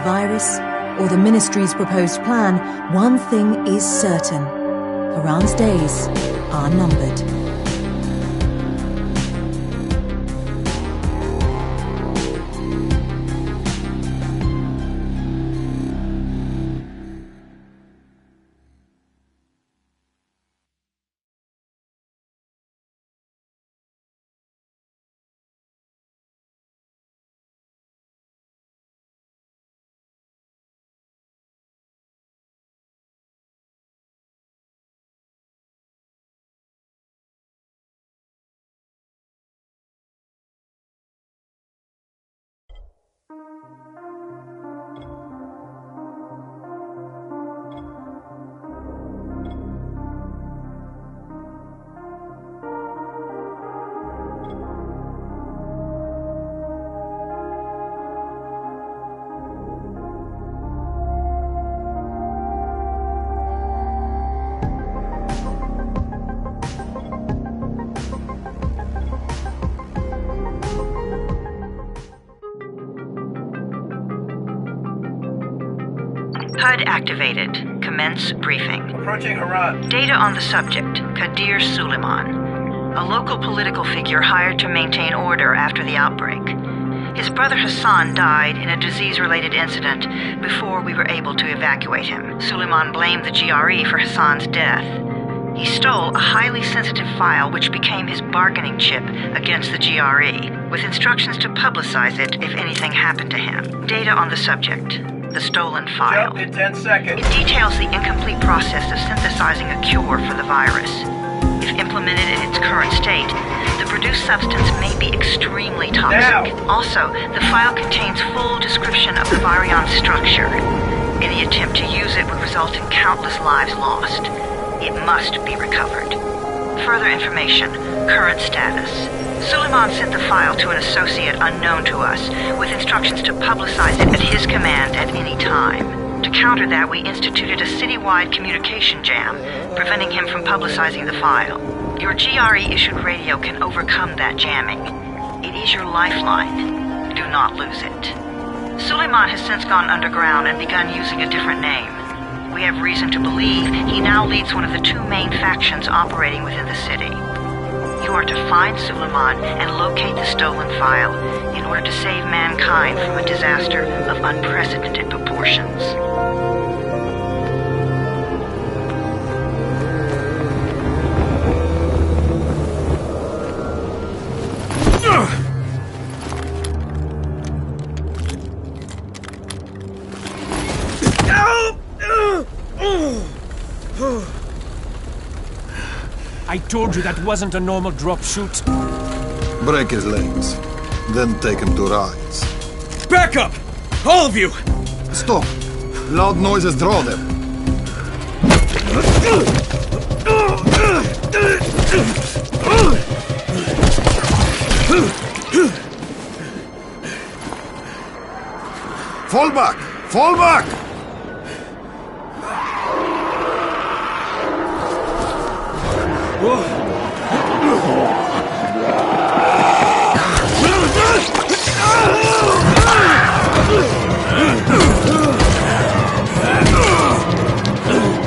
virus or the Ministry's proposed plan, one thing is certain. Haran's days are numbered. HUD activated. Commence briefing. Approaching Haran. Data on the subject, Kadir Suleiman, a local political figure hired to maintain order after the outbreak. His brother Hassan died in a disease-related incident before we were able to evacuate him. Suleiman blamed the GRE for Hassan's death. He stole a highly sensitive file which became his bargaining chip against the GRE, with instructions to publicize it if anything happened to him. Data on the subject, the stolen file. Jump in 10 seconds. It details the incomplete process of synthesizing a cure for the virus. If implemented in its current state, the produced substance may be extremely toxic. Now. Also, the file contains full description of the virion structure. Any attempt to use it would result in countless lives lost. It must be recovered. Further information, current status. Suleiman sent the file to an associate unknown to us, with instructions to publicize it at his command at any time. To counter that, we instituted a citywide communication jam, preventing him from publicizing the file. Your GRE-issued radio can overcome that jamming. It is your lifeline. Do not lose it. Suleiman has since gone underground and begun using a different name. We have reason to believe he now leads one of the two main factions operating within the city. You are to find Suleiman and locate the stolen file in order to save mankind from a disaster of unprecedented proportions. I told you that wasn't a normal drop shoot. Break his legs, then take him to rides. Back up! All of you! Stop! Loud noises draw them. Fall back! Fall back!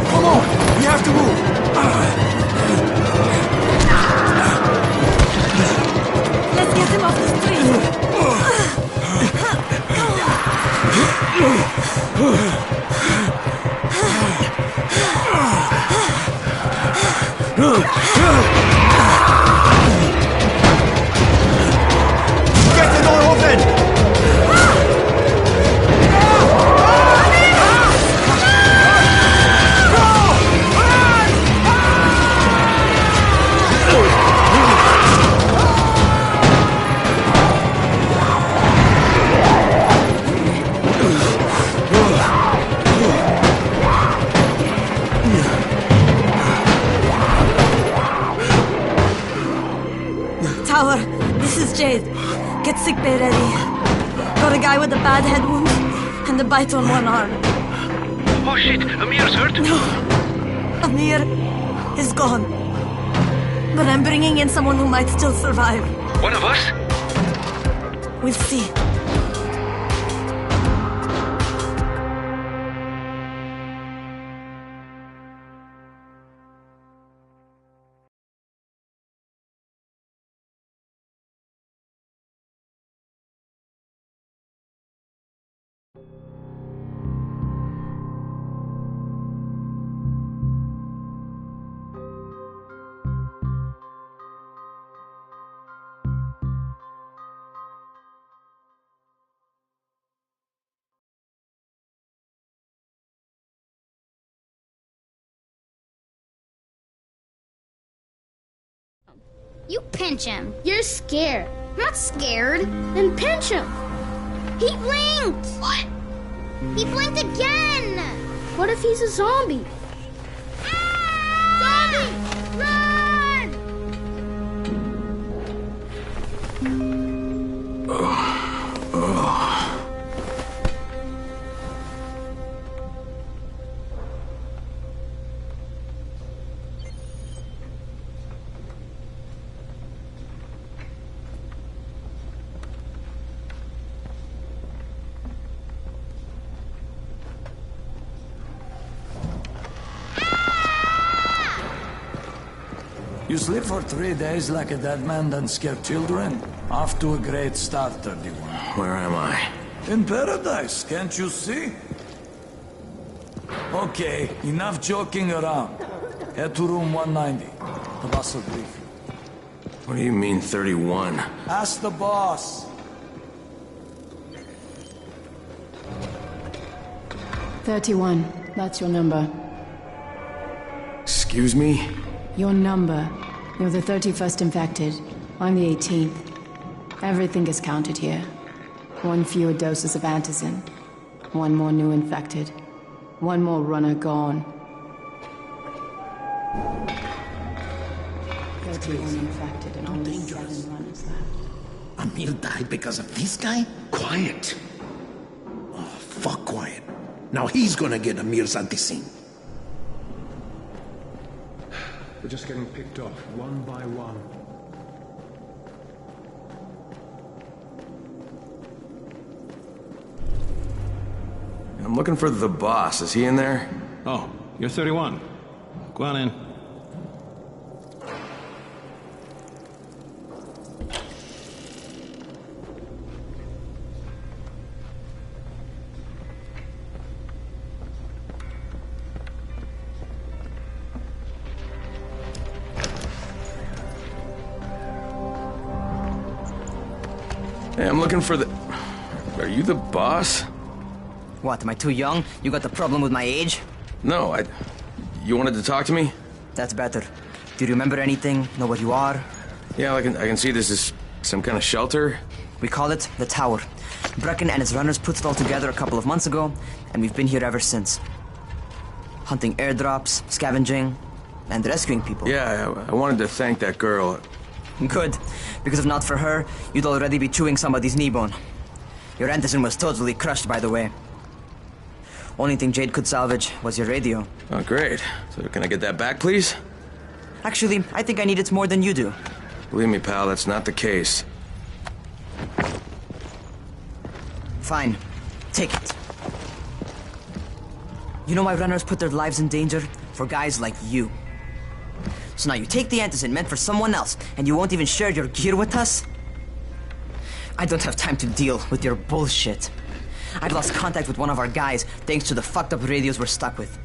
Come on! We have to move! Let's get him off the street! Get the door open! Tower, this is Jade. Get sickbay ready. Got a guy with a bad head wound and a bite on one arm. Oh shit, Amir's hurt? No, Amir is gone. But I'm bringing in someone who might still survive. One of us? We'll see. You pinch him. You're scared. I'm not scared. Then pinch him. He blinked! What? He blinked again! What if he's a zombie? Ah! Zombie! Run! You sleep for 3 days like a dead man, then scare children? Off to a great start, 31. Where am I? In paradise, can't you see? Okay, enough joking around. Head to room 190. The boss will brief you. What do you mean, 31? Ask the boss. 31. That's your number. Excuse me? Your number. You're the 31st infected. I'm the 18th. Everything is counted here. 1 fewer doses of antizin. 1 more new infected. 1 more runner gone. 31 infected and only 7 runners left. Amir died because of this guy? Quiet. Oh, fuck quiet. Now he's gonna get Amir's antizin. They're just getting picked off, one by one. I'm looking for the boss. Is he in there? Oh, you're 31. Go on in. Hey, I'm looking for the... Are you the boss? What, am I too young? You got the problem with my age? No, You wanted to talk to me? That's better. Do you remember anything? Know what you are? Yeah, I can see this is some kind of shelter. We call it the Tower. Brecken and his runners put it all together a couple of months ago, and we've been here ever since. Hunting airdrops, scavenging, and rescuing people. Yeah, I wanted to thank that girl. Good, because if not for her, you'd already be chewing somebody's knee bone. Your antizin was totally crushed, by the way. Only thing Jade could salvage was your radio. Oh, great. So can I get that back, please? Actually, I think I need it more than you do. Believe me, pal, that's not the case. Fine. Take it. You know why runners put their lives in danger? For guys like you. So now you take the antizin meant for someone else, and you won't even share your gear with us? I don't have time to deal with your bullshit. I'd lost contact with one of our guys thanks to the fucked up radios we're stuck with.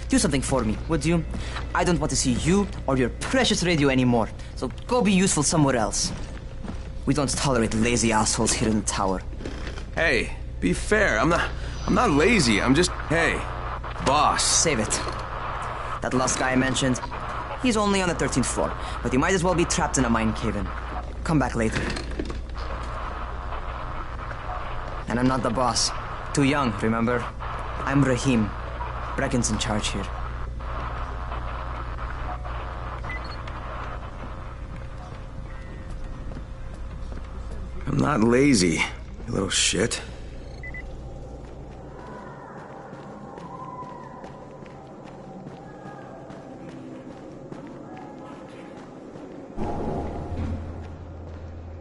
Do something for me, would you? I don't want to see you or your precious radio anymore, so go be useful somewhere else. We don't tolerate lazy assholes here in the Tower. Hey, be fair. I'm not lazy. I'm just... Hey, boss. Save it. That last guy I mentioned, he's only on the 13th floor, but he might as well be trapped in a mine cave-in. Come back later. And I'm not the boss. Too young, remember? I'm Rahim. Brecken's in charge here. I'm not lazy, you little shit.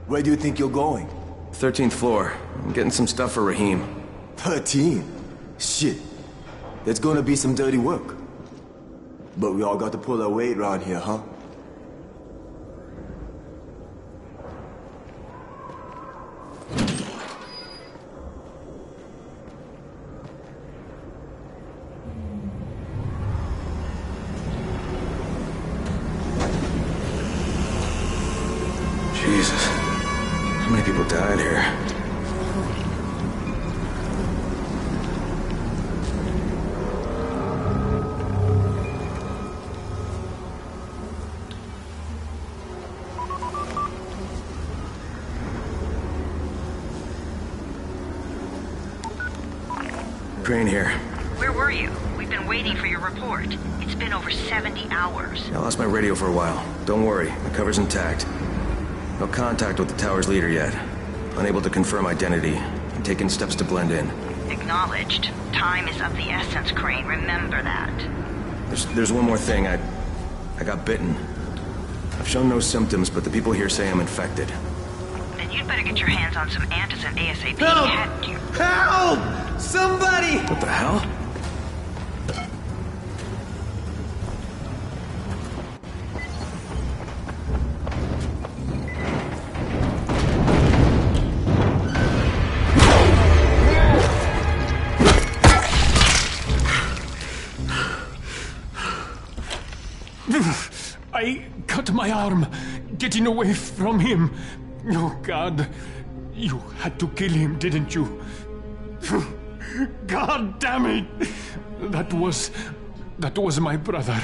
Where do you think you're going? 13th floor. I'm getting some stuff for Rahim. 13? Shit. There's gonna be some dirty work. But we all got to pull our weight around here, huh? Jesus. How many people died here? Crane here. Where were you? We've been waiting for your report. It's been over 70 hours. I lost my radio for a while. Don't worry, the cover's intact. No contact with the tower's leader yet. Unable to confirm identity. I'm taking steps to blend in. Acknowledged. Time is of the essence, Crane. Remember that. There's one more thing. I got bitten. I've shown no symptoms, but the people here say I'm infected. Then you'd better get your hands on some antizin ASAP. Help! Help! Somebody! What the hell? I cut my arm, getting away from him. Oh, God. You had to kill him, didn't you? God damn it! That was my brother.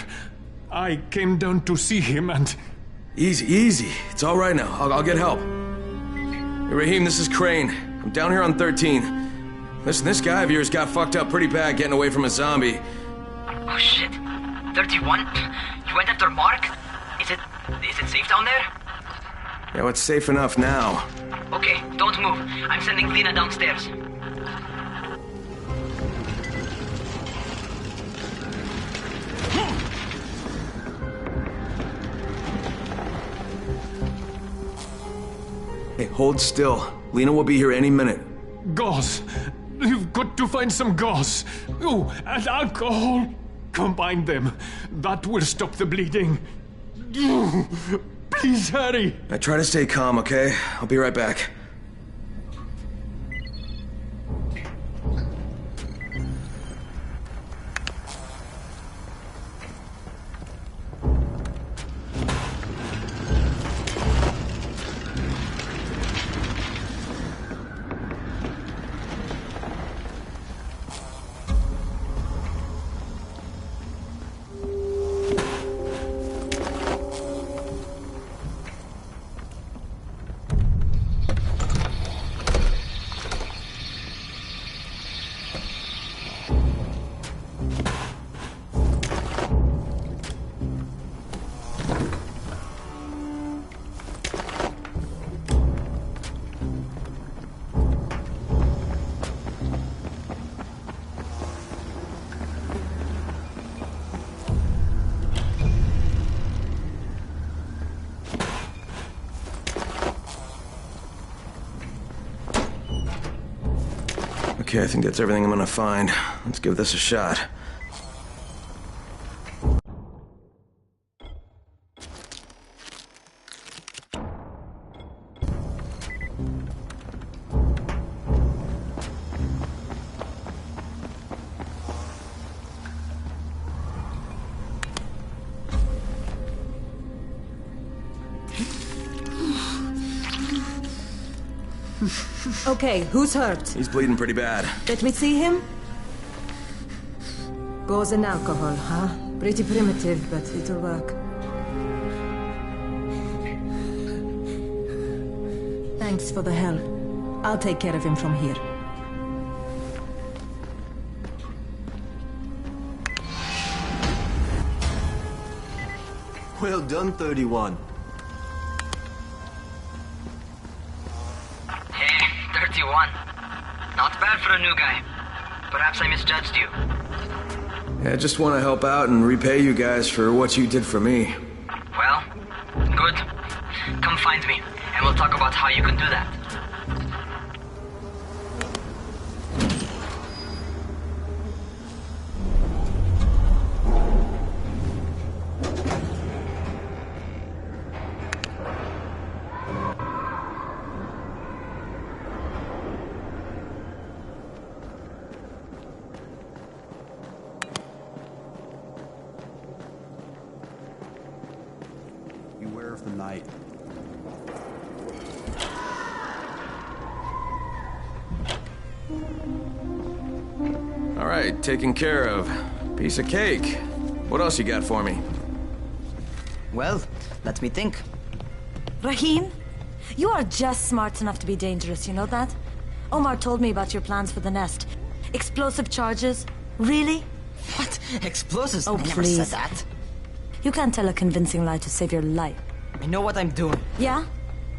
I came down to see him and... Easy. It's all right now. I'll get help. Hey, Rahim, this is Crane. I'm down here on 13. Listen, this guy of yours got fucked up pretty bad getting away from a zombie. Oh, shit. 31? You went after Mark? Is it safe down there? Yeah, it's safe enough now. Okay, don't move. I'm sending Lena downstairs. Hey, hold still. Lena will be here any minute. Gauze. You've got to find some gauze. Oh, and alcohol. Combine them. That will stop the bleeding. Please hurry. I try to stay calm, okay? I'll be right back. Okay, I think that's everything I'm gonna find. Let's give this a shot. Okay, who's hurt? He's bleeding pretty bad. Let me see him. Gauze and alcohol, huh? Pretty primitive, but it'll work. Thanks for the help. I'll take care of him from here. Well done, 31. Hey, 31. Not bad for a new guy. Perhaps I misjudged you. Yeah, I just want to help out and repay you guys for what you did for me. Well, good. Come find me, and we'll talk about how you can do that. Beware of the night. All right, taken care of. Piece of cake. What else you got for me? Well, let me think. Rahim, you are just smart enough to be dangerous, you know that? Omar told me about your plans for the nest. Explosive charges? Really? What? Explosives? Oh, I never please. said that. You can't tell a convincing lie to save your life. I know what I'm doing. Yeah?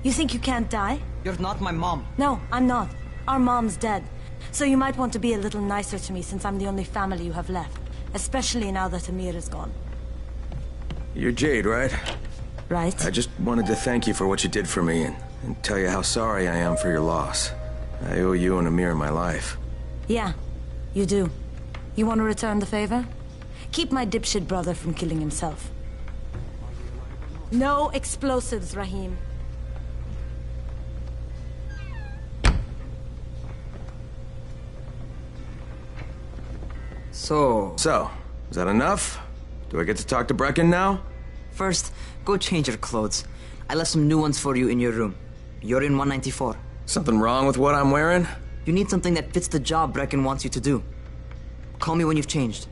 You think you can't die? You're not my mom. No, I'm not. Our mom's dead. So you might want to be a little nicer to me since I'm the only family you have left. Especially now that Amir is gone. You're Jade, right? Right. I just wanted to thank you for what you did for me and tell you how sorry I am for your loss. I owe you and Amir my life. Yeah, you do. You want to return the favor? Keep my dipshit brother from killing himself. No explosives, Rahim. So, is that enough? Do I get to talk to Brecken now? First, go change your clothes. I left some new ones for you in your room. You're in 194. Something wrong with what I'm wearing? You need something that fits the job Brecken wants you to do. Call me when you've changed.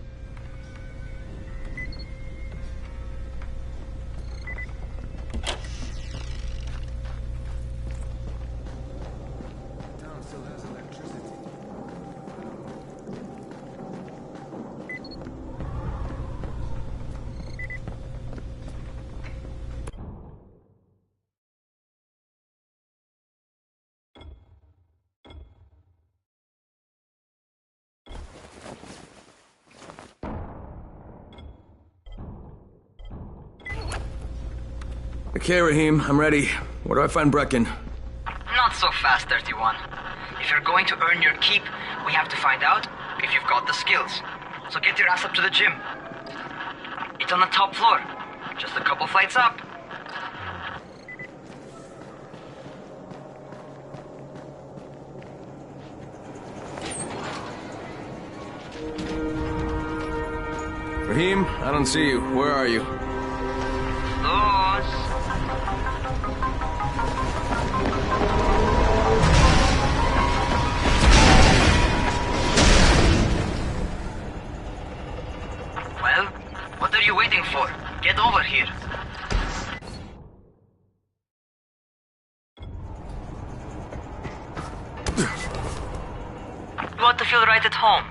Okay, Rahim, I'm ready. Where do I find Brecken? Not so fast, 31. If you're going to earn your keep, we have to find out if you've got the skills. So get your ass up to the gym. It's on the top floor. Just a couple flights up. Rahim, I don't see you. Where are you? Those. Well, what are you waiting for? Get over here. You want to feel right at home.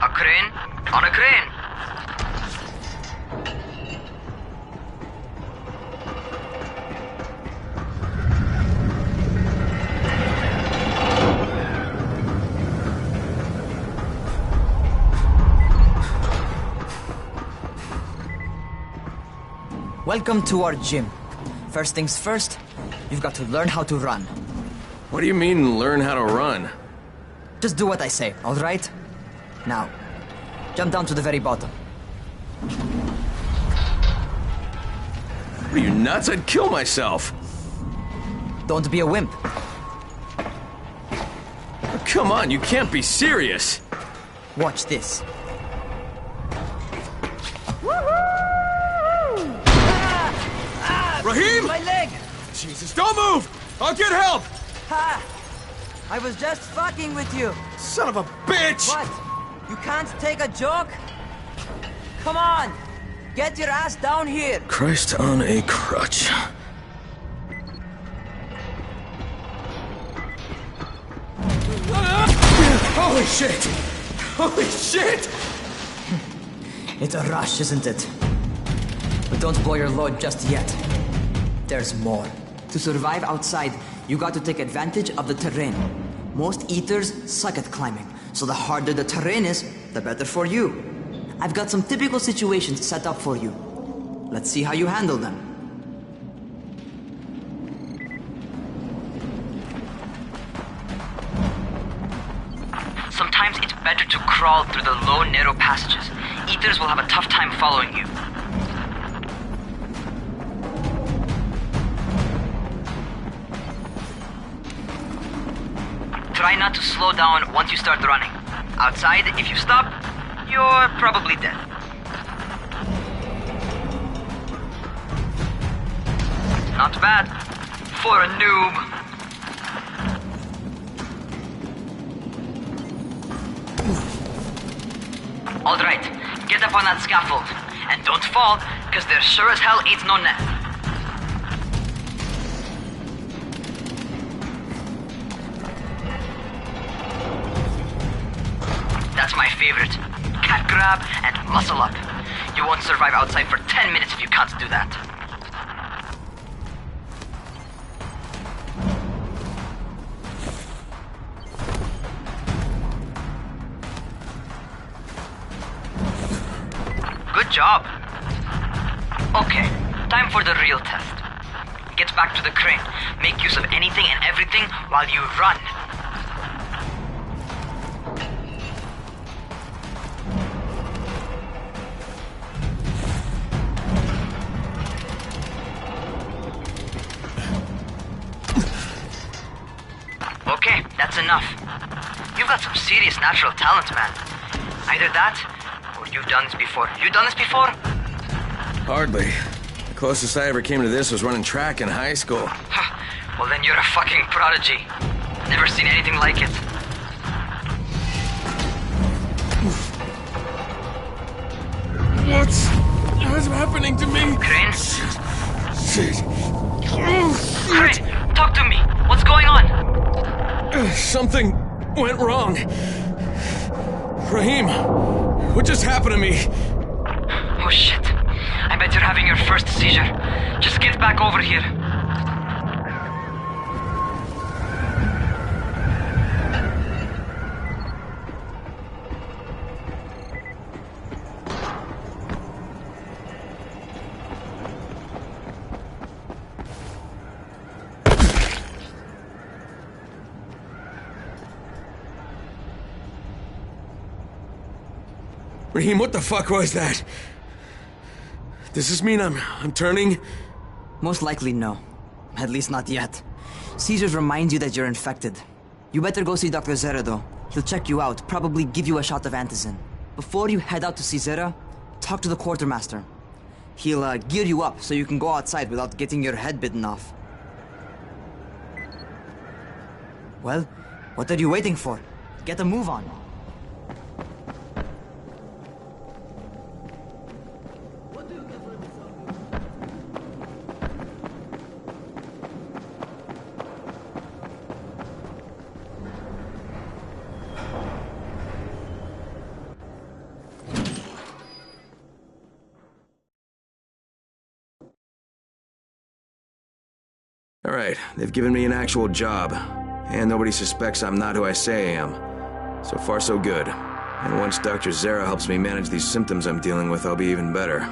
A crane on a crane. Welcome to our gym. First things first, you've got to learn how to run. What do you mean, learn how to run? Just do what I say, all right? Now, jump down to the very bottom. What are you, nuts? I'd kill myself. Don't be a wimp. Oh, come on, you can't be serious. Watch this. Rahim! My leg! Jesus, don't move! I'll get help! Ha! I was just fucking with you. Son of a bitch! What? You can't take a joke? Come on! Get your ass down here! Christ on a crutch. Holy shit! Holy shit! It's a rush, isn't it? But don't blow your load just yet. There's more. To survive outside, you got to take advantage of the terrain. Most eaters suck at climbing, so the harder the terrain is, the better for you. I've got some typical situations set up for you. Let's see how you handle them. Sometimes it's better to crawl through the low, narrow passages. Eaters will have a tough time following you. Try not to slow down once you start running. Outside, if you stop, you're probably dead. Not bad for a noob. All right, get up on that scaffold. And don't fall, because there sure as hell ain't no net. That's my favorite. Cat grab and muscle up. You won't survive outside for 10 minutes if you can't do that. Good job. Okay, time for the real test. Get back to the crane. Make use of anything and everything while you run. Okay, that's enough. You've got some serious natural talent, man. Either that, or you've done this before. You done this before? Hardly. The closest I ever came to this was running track in high school. Well, then you're a fucking prodigy. Never seen anything like it. What's happening to me? Crane? Shit. Crane, talk to me. What's going on? Something went wrong. Rahim, what just happened to me? Oh shit. I bet you're having your first seizure. Just get back over here. Rahim, what the fuck was that? Does this mean I'm turning? Most likely no. At least not yet. Seizures remind you that you're infected. You better go see Dr. Zere though. He'll check you out, probably give you a shot of antizin. Before you head out to see Zere, talk to the quartermaster. He'll gear you up so you can go outside without getting your head bitten off. Well, what are you waiting for? Get a move on. All right, they've given me an actual job. And nobody suspects I'm not who I say I am. So far, so good. And once Dr. Zere helps me manage these symptoms I'm dealing with, I'll be even better.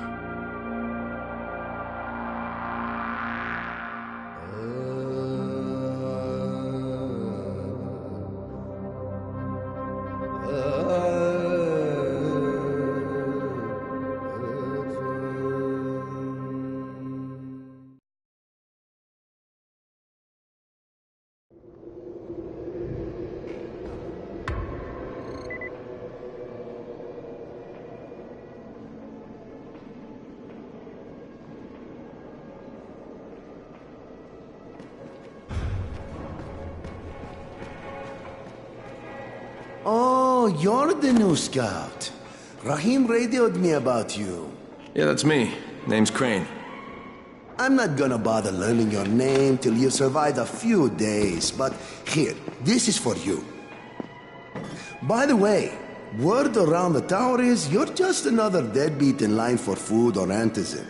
Oh, you're the new scout. Rahim radioed me about you. Yeah, that's me. Name's Crane. I'm not gonna bother learning your name till you survive a few days, but here, this is for you. By the way, word around the tower is you're just another deadbeat in line for food or antizin.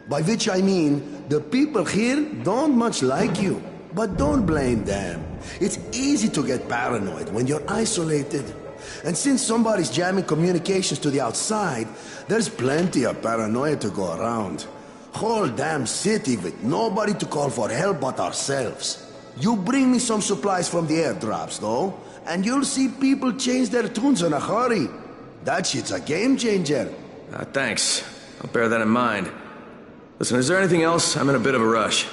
By which I mean, the people here don't much like you. But don't blame them. It's easy to get paranoid when you're isolated. And since somebody's jamming communications to the outside, there's plenty of paranoia to go around. Whole damn city with nobody to call for help but ourselves. You bring me some supplies from the airdrops, though, and you'll see people change their tunes in a hurry. That shit's a game changer. Thanks. I'll bear that in mind. Listen, is there anything else? I'm in a bit of a rush.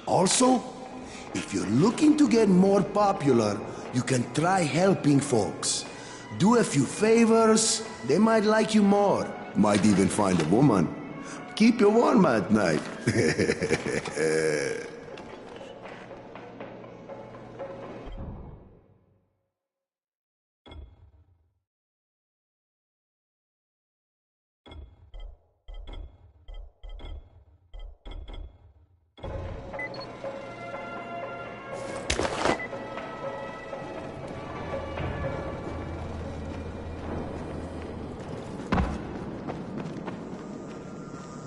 Also, if you're looking to get more popular, you can try helping folks. Do a few favors, they might like you more. Might even find a woman. Keep you warm at night.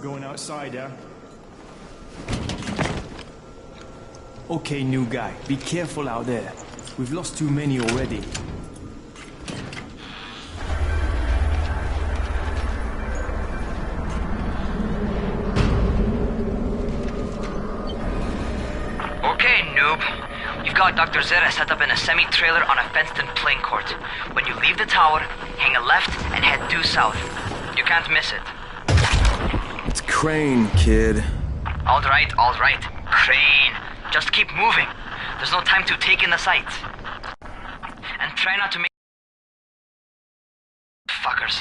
Going outside, huh? Okay, new guy. Be careful out there. We've lost too many already. Okay, noob. You've got Dr. Zere set up in a semi-trailer on a fenced-in playing court. When you leave the tower, hang a left and head due south. You can't miss it. It's Crane, kid. All right. Crane. Just keep moving. There's no time to take in the sights. And try not to make... fuckers.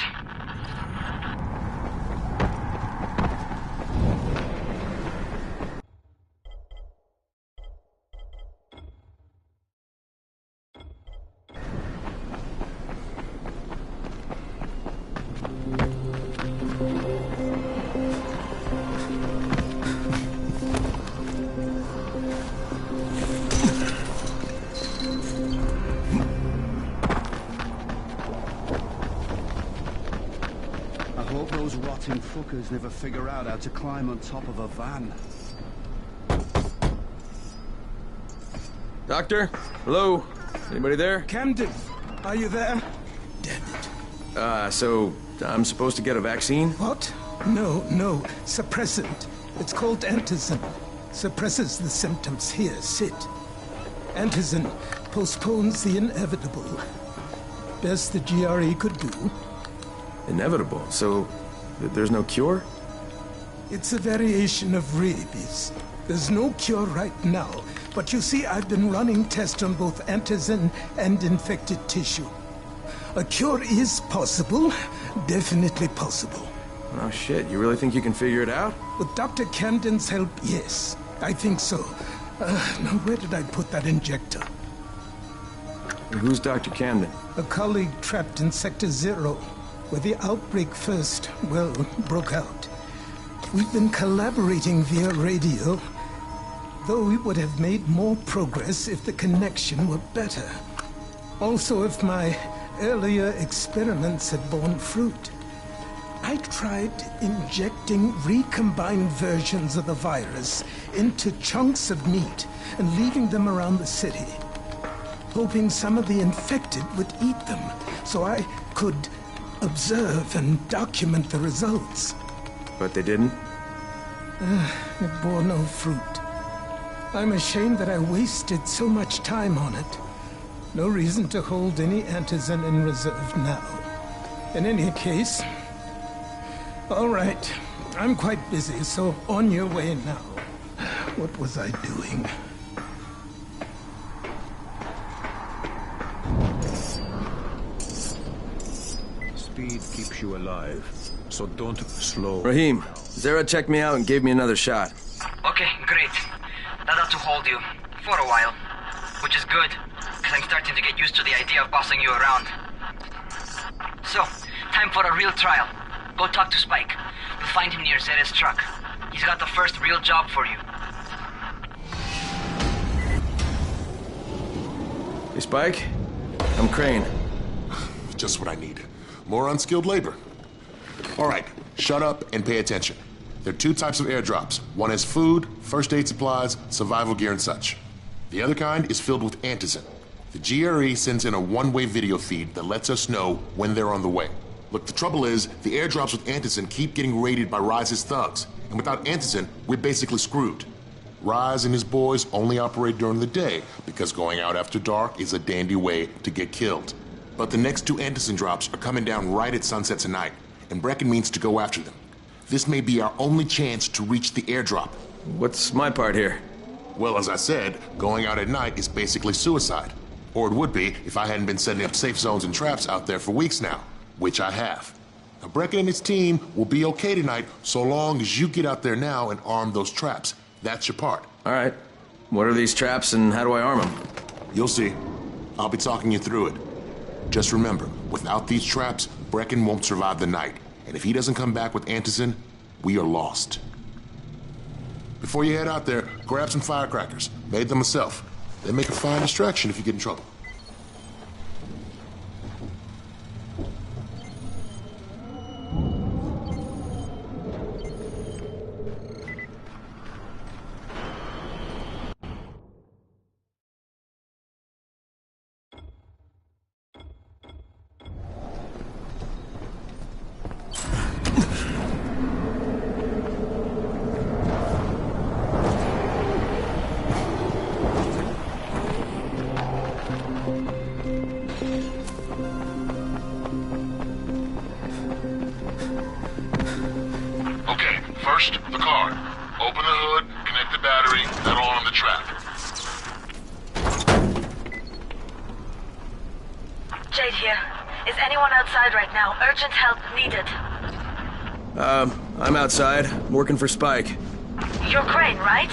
Those rotting fuckers never figure out how to climb on top of a van. Doctor? Hello? Anybody there? Camden, are you there? So I'm supposed to get a vaccine? What? No. Suppressant. It's called Antizin. Suppresses the symptoms. Here, sit. Antizin postpones the inevitable. Best the GRE could do. Inevitable? So there's no cure? It's a variation of rabies. There's no cure right now, but you see, I've been running tests on both Antizin and infected tissue. A cure is possible, definitely possible. Oh shit, you really think you can figure it out? With Dr. Camden's help, yes. I think so. Now where did I put that injector? Who's Dr. Camden? A colleague trapped in Sector 0. Where the outbreak first, broke out. We've been collaborating via radio, though we would have made more progress if the connection were better. Also, if my earlier experiments had borne fruit. I tried injecting recombined versions of the virus into chunks of meat and leaving them around the city, hoping some of the infected would eat them, so I could observe and document the results. But they didn't? It bore no fruit. I'm ashamed that I wasted so much time on it. No reason to hold any Antizin in reserve now. In any case... All right. I'm quite busy, so on your way now. What was I doing? Speed keeps you alive, so don't slow. Rahim, Zere checked me out and gave me another shot. Okay, great. That ought to hold you. For a while. Which is good, because I'm starting to get used to the idea of bossing you around. So, time for a real trial. Go talk to Spike. You'll find him near Zere's truck. He's got the first real job for you. Hey, Spike? I'm Crane. Just what I need. More unskilled labor. All right, shut up and pay attention. There are two types of airdrops. One is food, first aid supplies, survival gear, and such. The other kind is filled with Antizin. The GRE sends in a one-way video feed that lets us know when they're on the way. Look, the trouble is, the airdrops with Antizin keep getting raided by Rais's thugs, and without Antizin, we're basically screwed. Rais and his boys only operate during the day, because going out after dark is a dandy way to get killed. But the next two Antizin drops are coming down right at sunset tonight, and Brecken means to go after them. This may be our only chance to reach the airdrop. What's my part here? Well, as I said, going out at night is basically suicide. Or it would be if I hadn't been setting up safe zones and traps out there for weeks now, which I have. Now, Brecken and his team will be okay tonight so long as you get out there now and arm those traps. That's your part. All right. What are these traps and how do I arm them? You'll see. I'll be talking you through it. Just remember, without these traps, Brecken won't survive the night. And if he doesn't come back with Antizin, we are lost. Before you head out there, grab some firecrackers. Made them myself. They make a fine distraction if you get in trouble. First, the car. Open the hood, connect the battery, that'll arm the trap. Jade here. Is anyone outside right now? Urgent help needed. I'm outside. I'm working for Spike. You're Crane, right?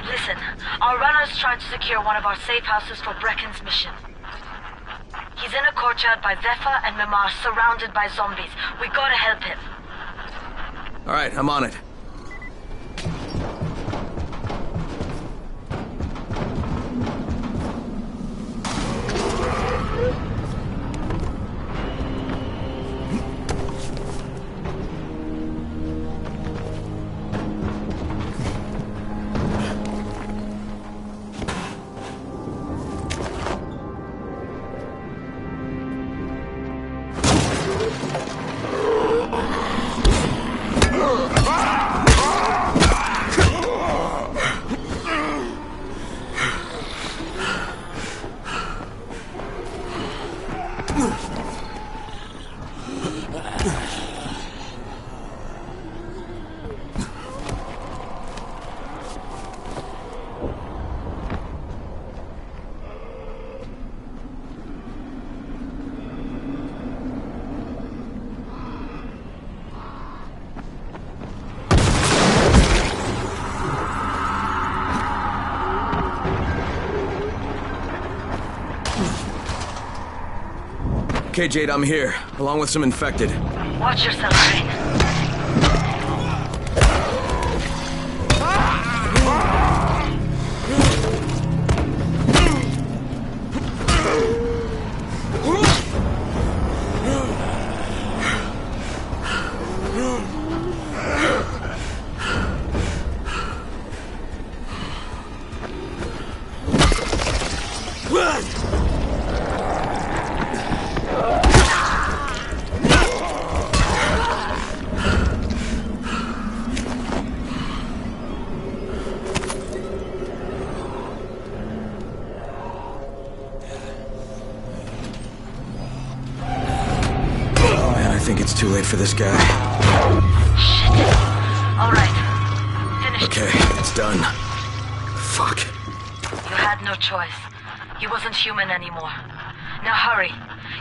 Listen, our runner's trying to secure one of our safe houses for Brecken's mission. He's in a courtyard by Vefa and Mimar, surrounded by zombies. We gotta help him. Alright, I'm on it. Okay, Jade, I'm here, along with some infected. Watch yourself, Crane. Too late for this guy. Shit. All right. Finished. Okay, it's done. Fuck. You had no choice. He wasn't human anymore. Now hurry.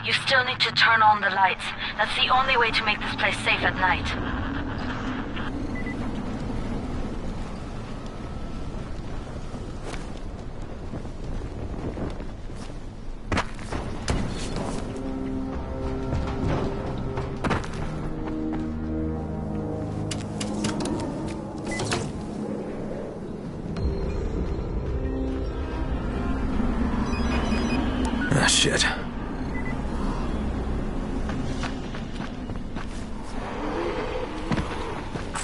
You still need to turn on the lights. That's the only way to make this place safe at night. Shit.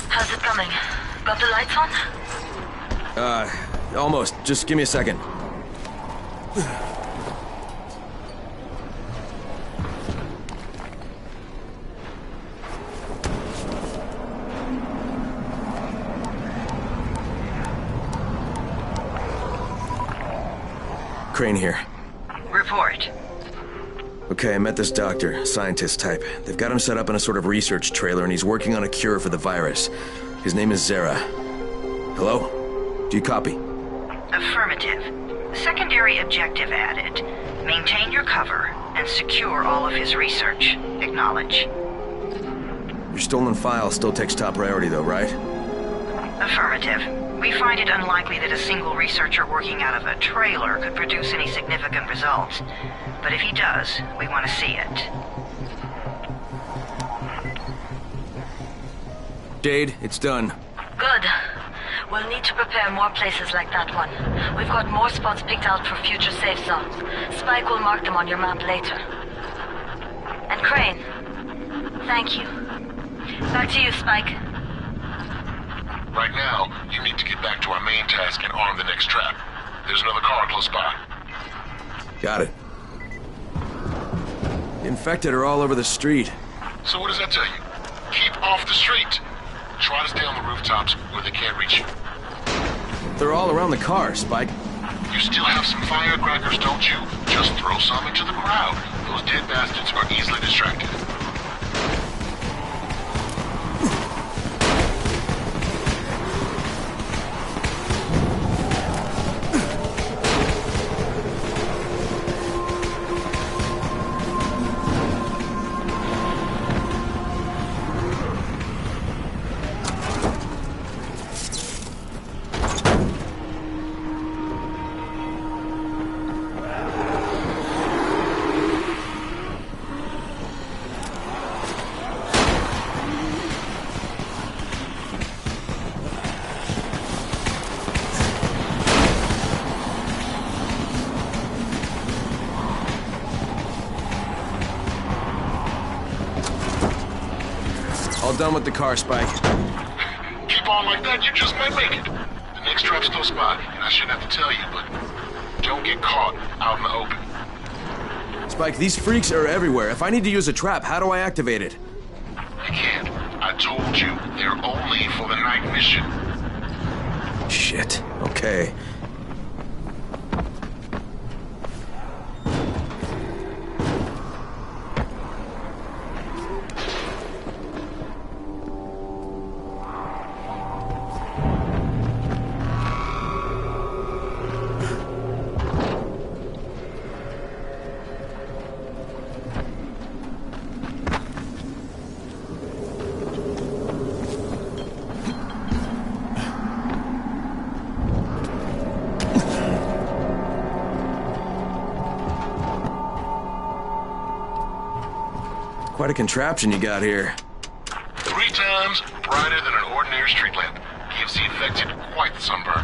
How's it coming? Got the lights on? Almost. Just give me a second. Crane here. Report. Okay, I met this doctor, scientist type. They've got him set up in a sort of research trailer, and he's working on a cure for the virus. His name is Zere. Hello? Do you copy? Affirmative. Secondary objective added. Maintain your cover and secure all of his research. Acknowledge. Your stolen file still takes top priority, though, right? Affirmative. We find it unlikely that a single researcher working out of a trailer could produce any significant results. But if he does, we want to see it. Jade, it's done. Good. We'll need to prepare more places like that one. We've got more spots picked out for future safe zones. Spike will mark them on your map later. And Crane, thank you. Back to you, Spike. Right now, you need to get back to our main task and arm the next trap. There's another car close by. Got it. The infected are all over the street. So what does that tell you? Keep off the street. Try to stay on the rooftops where they can't reach you. They're all around the car, Spike. You still have some firecrackers, don't you? Just throw some into the crowd. Those dead bastards are easily distracted. All done with the car, Spike. Keep on like that, you just might make it. The next trap's close by, and I shouldn't have to tell you, but don't get caught out in the open. Spike, these freaks are everywhere. If I need to use a trap, how do I activate it? You can't. I told you, they're only for the night mission. Shit. Okay. Quite a contraption you got here. 3 times brighter than an ordinary street lamp. Gives the infected quite the sunburn.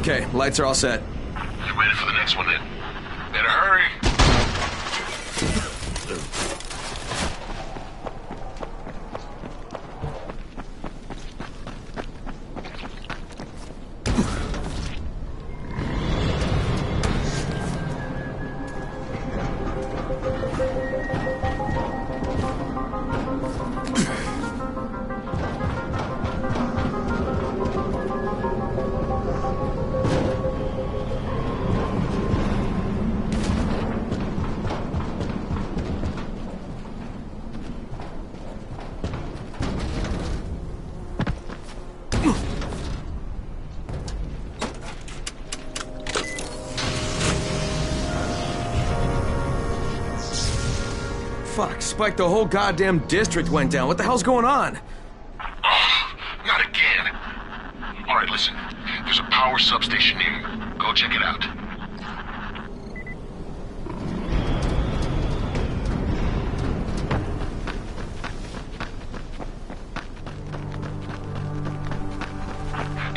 Okay, lights are all set. You ready for the next one then? Better hurry. Fuck, Spike, the whole goddamn district went down. What the hell's going on? Oh, not again. All right, listen. There's a power substation near you. Go check it out.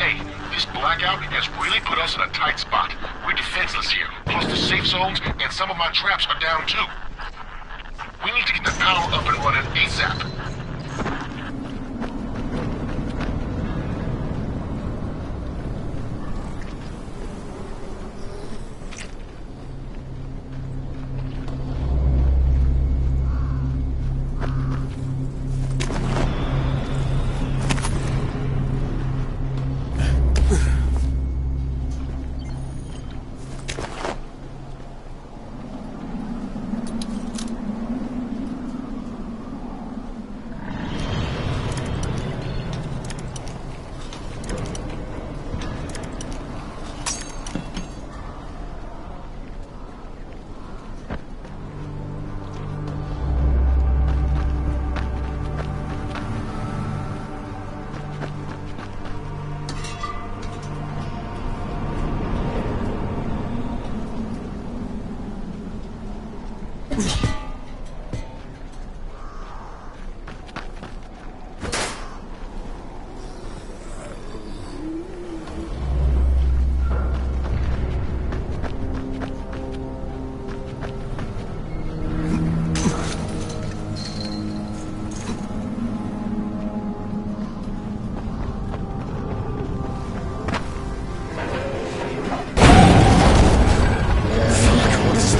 Hey, this blackout has really put us in a tight spot. We're defenseless here. Plus the safe zones and some of my traps are down too. We need to get the power up and running ASAP.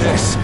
this?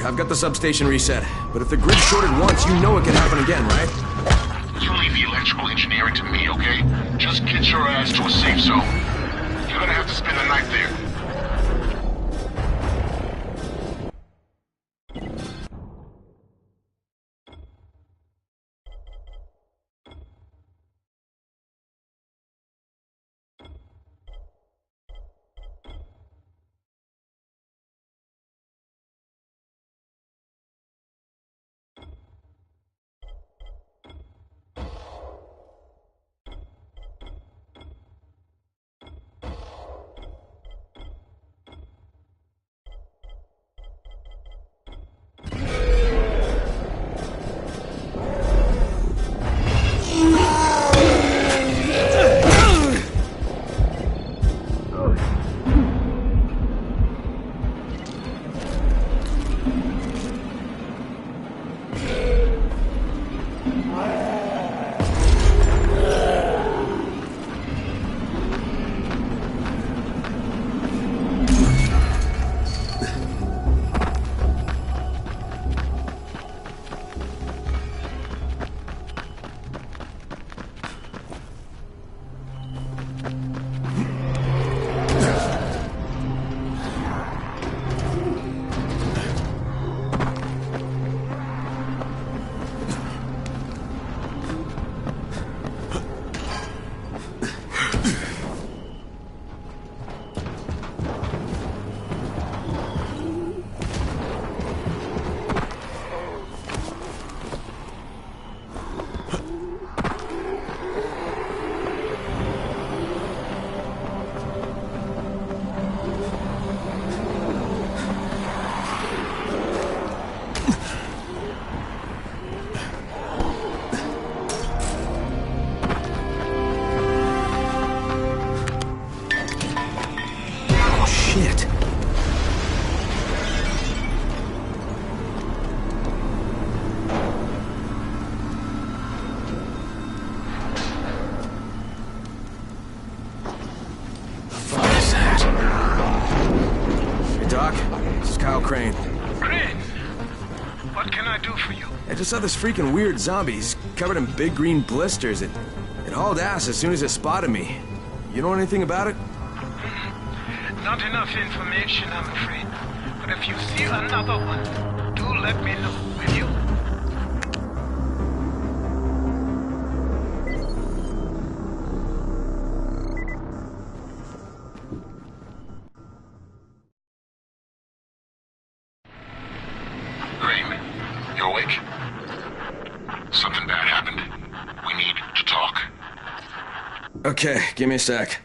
I've got the substation reset, but if the grid shorted once, you know it can happen again, right? You leave the electrical engineering to me, okay? Just get your ass to a safe zone. You're gonna have to spend the night there. Crane, what can I do for you? I just saw this freaking weird zombie. He's covered in big green blisters. It hauled ass as soon as it spotted me. You know anything about it? Not enough information, I'm afraid. But if you see another one, do let me know, will you? Crane, you awake? Something bad happened. Okay, give me a sec.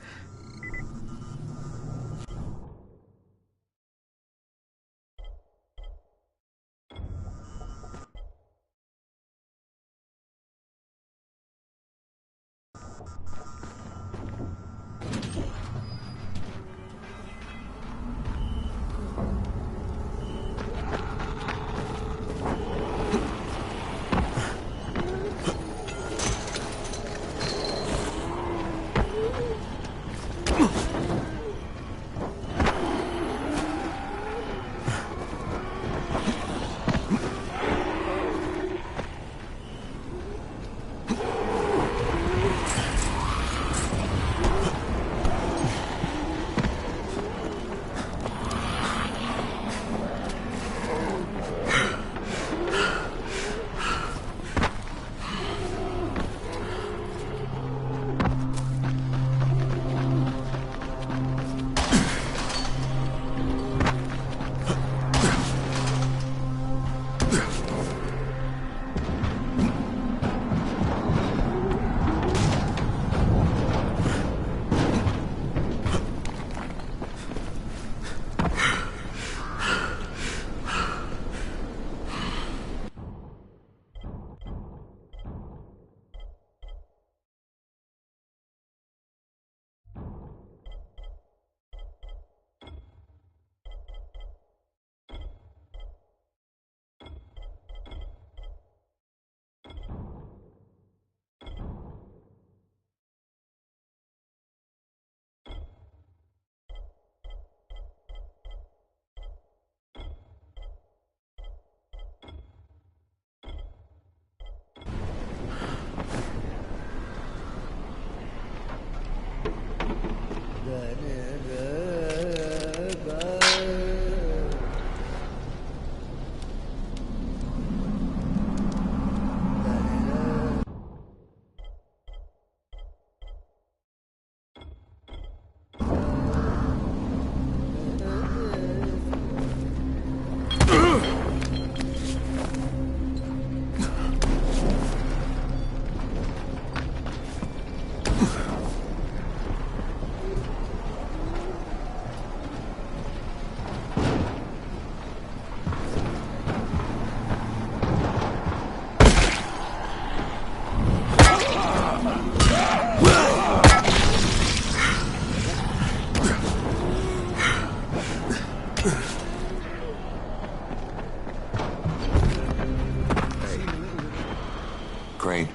Crane,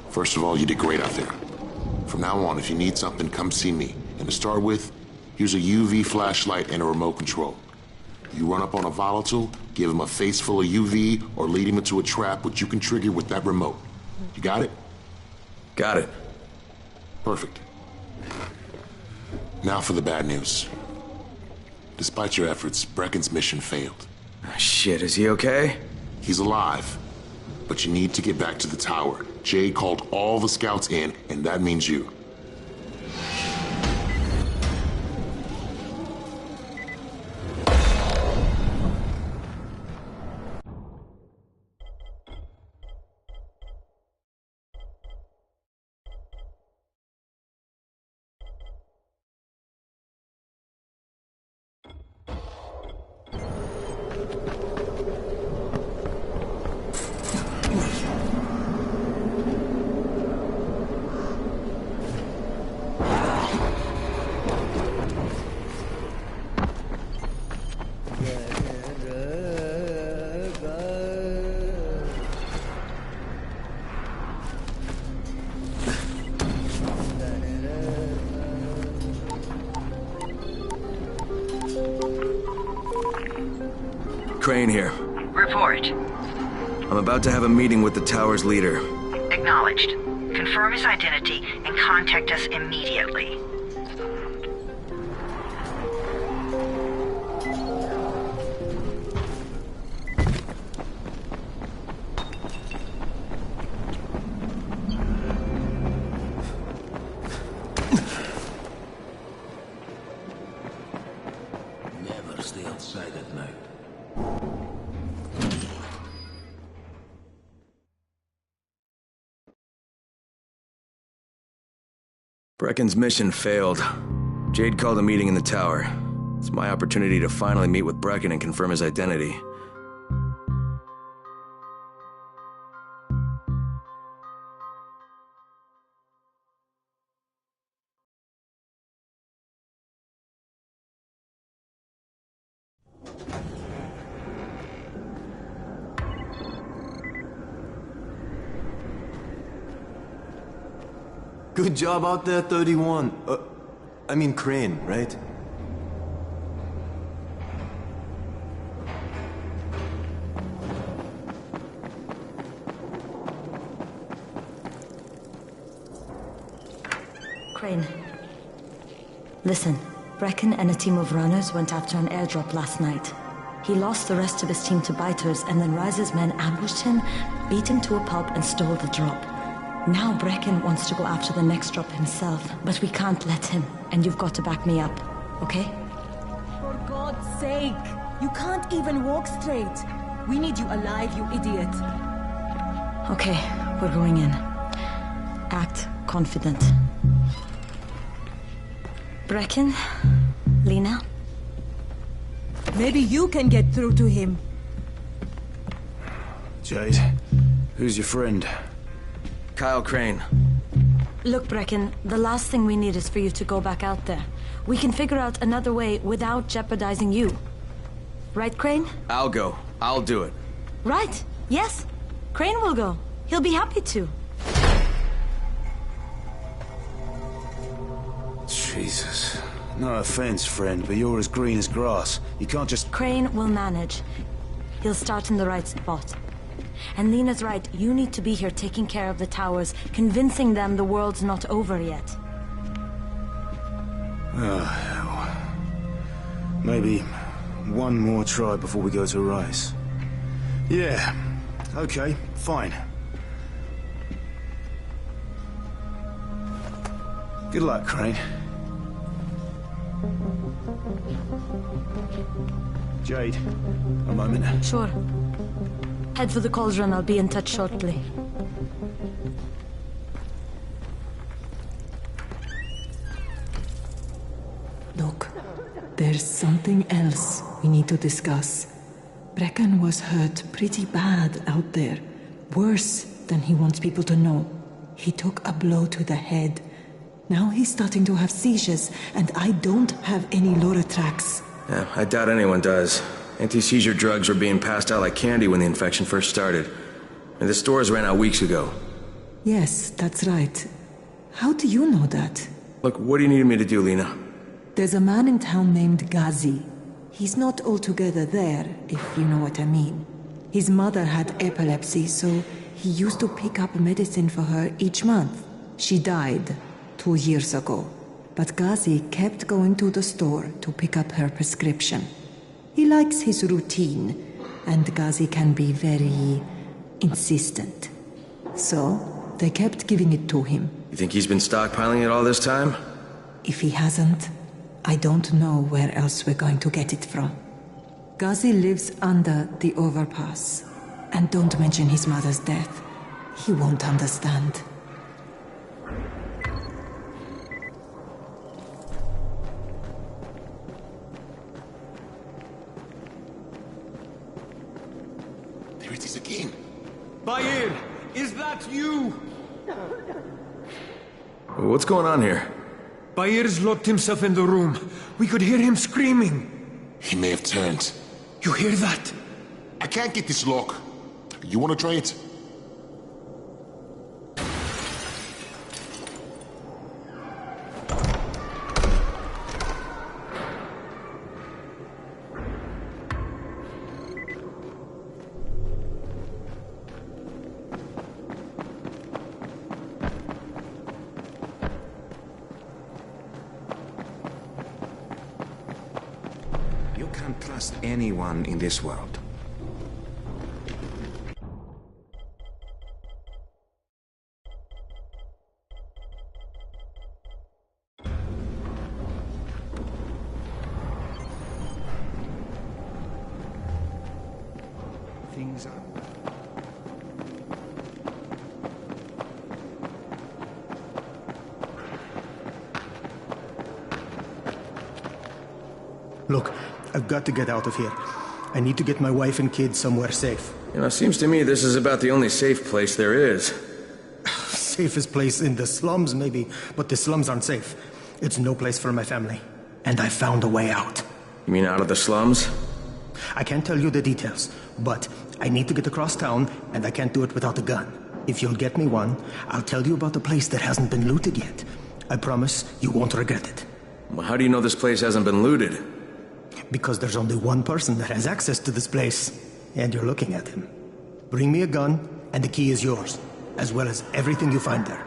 first of all, you did great out there. From now on, if you need something, come see me. And to start with, here's a UV flashlight and a remote control. You run up on a volatile, give him a face full of UV, or lead him into a trap which you can trigger with that remote. You got it? Got it. Perfect. Now for the bad news. Despite your efforts, Brecken's mission failed. Shit, is he okay? He's alive. But you need to get back to the tower. Jay called all the scouts in, and that means you. Crane here. Report. I'm about to have a meeting with the tower's leader. Acknowledged. Confirm his identity and contact us immediately. Never stay outside at night. Brecken's mission failed. Jade called a meeting in the tower. It's my opportunity to finally meet with Brecken and confirm his identity. Good job out there, 31. I mean Crane, right? Crane. Listen, Brecken and a team of runners went after an airdrop last night. He lost the rest of his team to biters, and then Rise's men ambushed him, beat him to a pulp, and stole the drop. Now Brecken wants to go after the next drop himself, but we can't let him, and you've got to back me up, okay? For God's sake! You can't even walk straight! We need you alive, you idiot! Okay, we're going in. Act confident. Brecken? Lena? Maybe you can get through to him. Jade, who's your friend? Kyle Crane. Look, Brecken, the last thing we need is for you to go back out there. We can figure out another way without jeopardizing you. Right, Crane? I'll go. I'll do it. Right. Yes. Crane will go. He'll be happy to. Jesus. No offense, friend, but you're as green as grass. You can't just... Crane will manage. He'll start in the right spot. And Lena's right, you need to be here taking care of the towers, convincing them the world's not over yet. Oh, hell. Maybe one more try before we go to Rice. Yeah, okay, fine. Good luck, Crane. Jade, a moment. Sure. Head for the cauldron. I'll be in touch shortly. Look, there's something else we need to discuss. Brecken was hurt pretty bad out there. Worse than he wants people to know. He took a blow to the head. Now he's starting to have seizures, and I don't have any Loratrax. Yeah, I doubt anyone does. Anti-seizure drugs were being passed out like candy when the infection first started. And the stores ran out weeks ago. Yes, that's right. How do you know that? Look, what do you need me to do, Lena? There's a man in town named Ghazi. He's not altogether there, if you know what I mean. His mother had epilepsy, so he used to pick up medicine for her each month. She died 2 years ago, but Ghazi kept going to the store to pick up her prescription. He likes his routine, and Ghazi can be very insistent. So, they kept giving it to him. You think he's been stockpiling it all this time? If he hasn't, I don't know where else we're going to get it from. Ghazi lives under the overpass. And don't mention his mother's death. He won't understand. There it is again. Bayer, is that you? What's going on here? Bayer's locked himself in the room. We could hear him screaming. He may have turned. You hear that? I can't get this lock. You want to try it? You can't trust anyone in this world. Things are... Look, I've got to get out of here. I need to get my wife and kids somewhere safe. You know, it seems to me this is about the only safe place there is. Safest place in the slums, maybe, but the slums aren't safe. It's no place for my family. And I found a way out. You mean out of the slums? I can't tell you the details, but I need to get across town, and I can't do it without a gun. If you'll get me one, I'll tell you about the place that hasn't been looted yet. I promise you won't regret it. Well, how do you know this place hasn't been looted? Because there's only one person that has access to this place, and you're looking at him. Bring me a gun, and the key is yours, as well as everything you find there.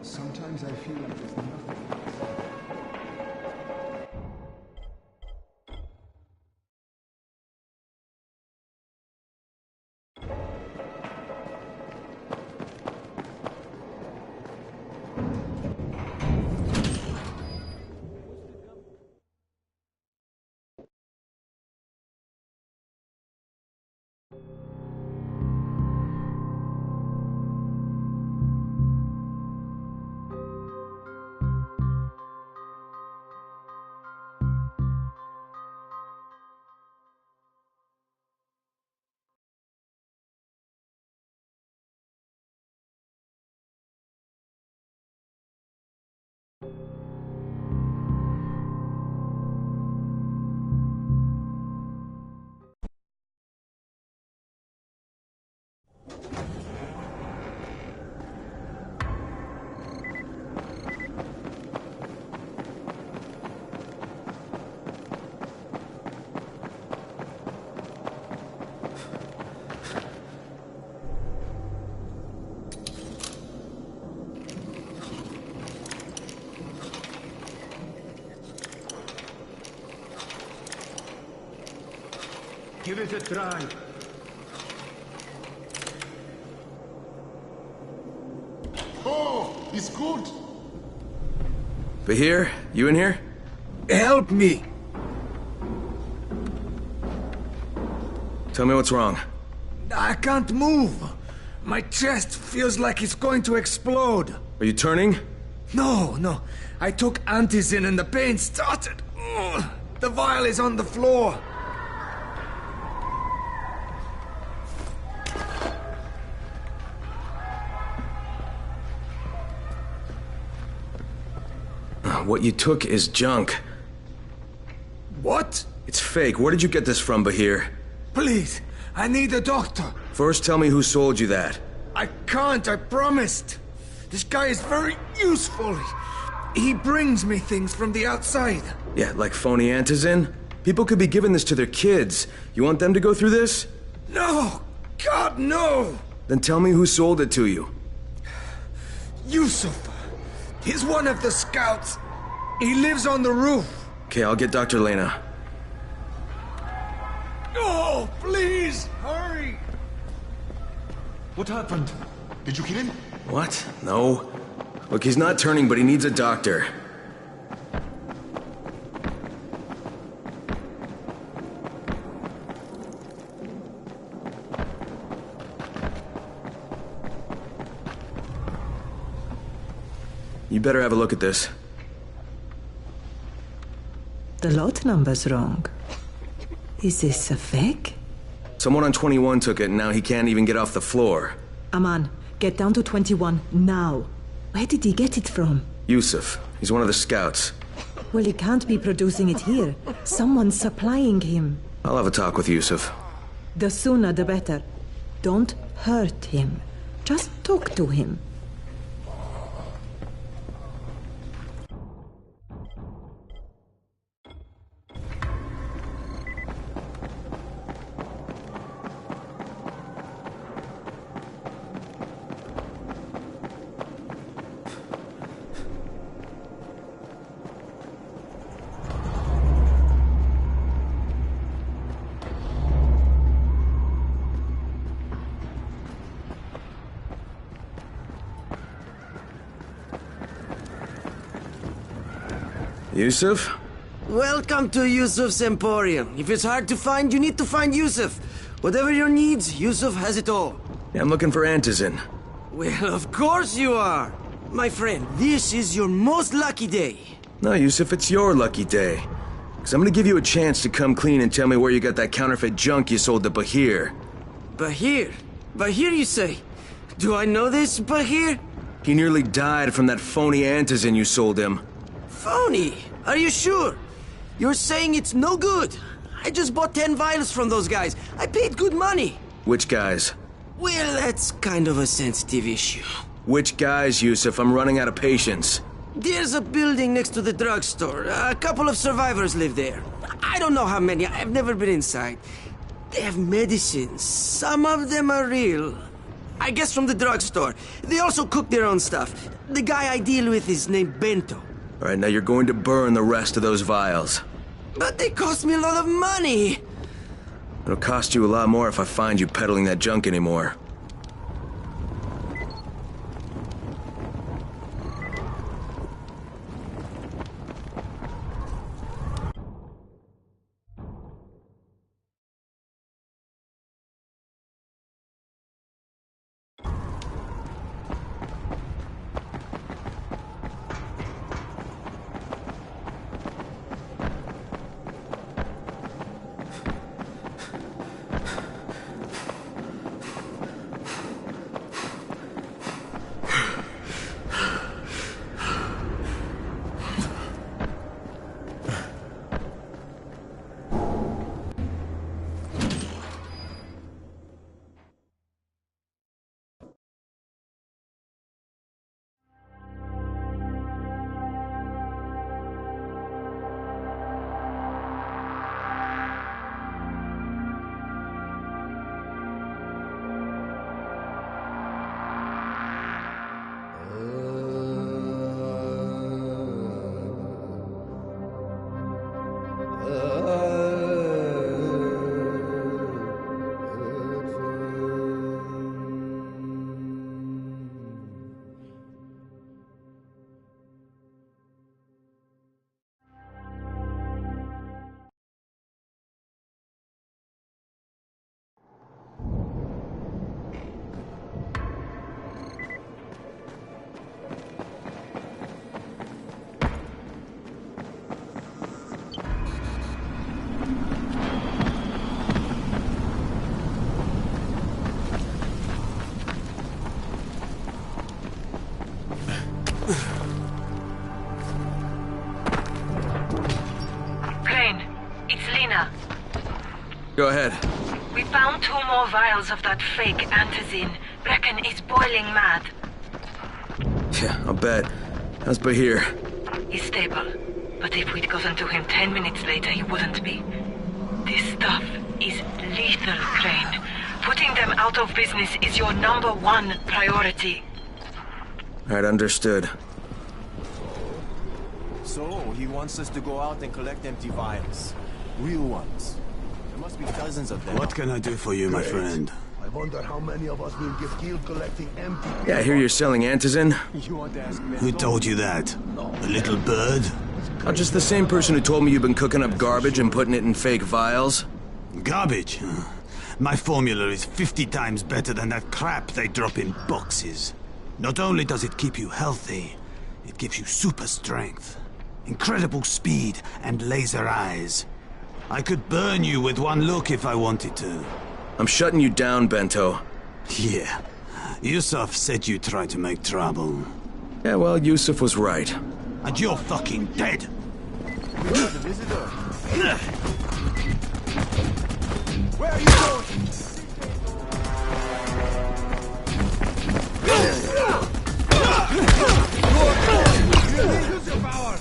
Sometimes I feel like there's nothing. Give it a try. Oh, it's good. Bahir, you in here? Help me! Tell me what's wrong. I can't move. My chest feels like it's going to explode. Are you turning? No. I took Antizin and the pain started. Ugh. The vial is on the floor. What you took is junk. What? It's fake. Where did you get this from, Bahir? Please, I need a doctor. First, tell me who sold you that. I can't, I promised. This guy is very useful. He brings me things from the outside. Yeah, like phony Antizin? People could be giving this to their kids. You want them to go through this? No! God, no! Then tell me who sold it to you. Yusuf. He's one of the scouts. He lives on the roof. Okay, I'll get Dr. Lena. Oh, please, hurry! What happened? Did you kill him? What? No. Look, he's not turning, but he needs a doctor. You better have a look at this. The lot number's wrong. Is this a fake? Someone on 21 took it, and now he can't even get off the floor. Aman, get down to 21, now. Where did he get it from? Yusuf. He's one of the scouts. Well, he can't be producing it here. Someone's supplying him. I'll have a talk with Yusuf. The sooner the better. Don't hurt him. Just talk to him. Yusuf? Welcome to Yusuf's Emporium. If it's hard to find, you need to find Yusuf. Whatever your needs, Yusuf has it all. Yeah, I'm looking for Antizin. Well, of course you are. My friend, this is your most lucky day. No, Yusuf, it's your lucky day. Because I'm gonna give you a chance to come clean and tell me where you got that counterfeit junk you sold to Bahir. Bahir? Bahir, you say? Do I know this Bahir? He nearly died from that phony Antizin you sold him. Phony? Are you sure? You're saying it's no good? I just bought 10 vials from those guys. I paid good money. Which guys? Well, that's kind of a sensitive issue. Which guys, Yusuf? I'm running out of patience. There's a building next to the drugstore. A couple of survivors live there. I don't know how many. I've never been inside. They have medicines. Some of them are real. I guess from the drugstore. They also cook their own stuff. The guy I deal with is named Bento. All right, now you're going to burn the rest of those vials. But they cost me a lot of money. It'll cost you a lot more if I find you peddling that junk anymore. Go ahead. We found 2 more vials of that fake Antizin. Brecken is boiling mad. Yeah, I'll bet. How's Bahir? He's stable. But if we'd gotten to him 10 minutes later, he wouldn't be. This stuff is lethal, Crane. Putting them out of business is your #1 priority. Alright, understood. So, he wants us to go out and collect empty vials. Real ones. There must be dozens of them. What can I do for you, my friend? I wonder how many of us will get killed collecting empty... Yeah, I hear you're selling antizin. Who told you that? A little bird? I'm just the same person who told me you've been cooking up garbage and putting it in fake vials. Garbage? My formula is 50 times better than that crap they drop in boxes. Not only does it keep you healthy, it gives you super strength, incredible speed, and laser eyes. I could burn you with one look if I wanted to. I'm shutting you down, Bento. Yeah. Yusuf said you tried to make trouble. Yeah, well, Yusuf was right. And you're fucking dead! Where are you going? Use your power!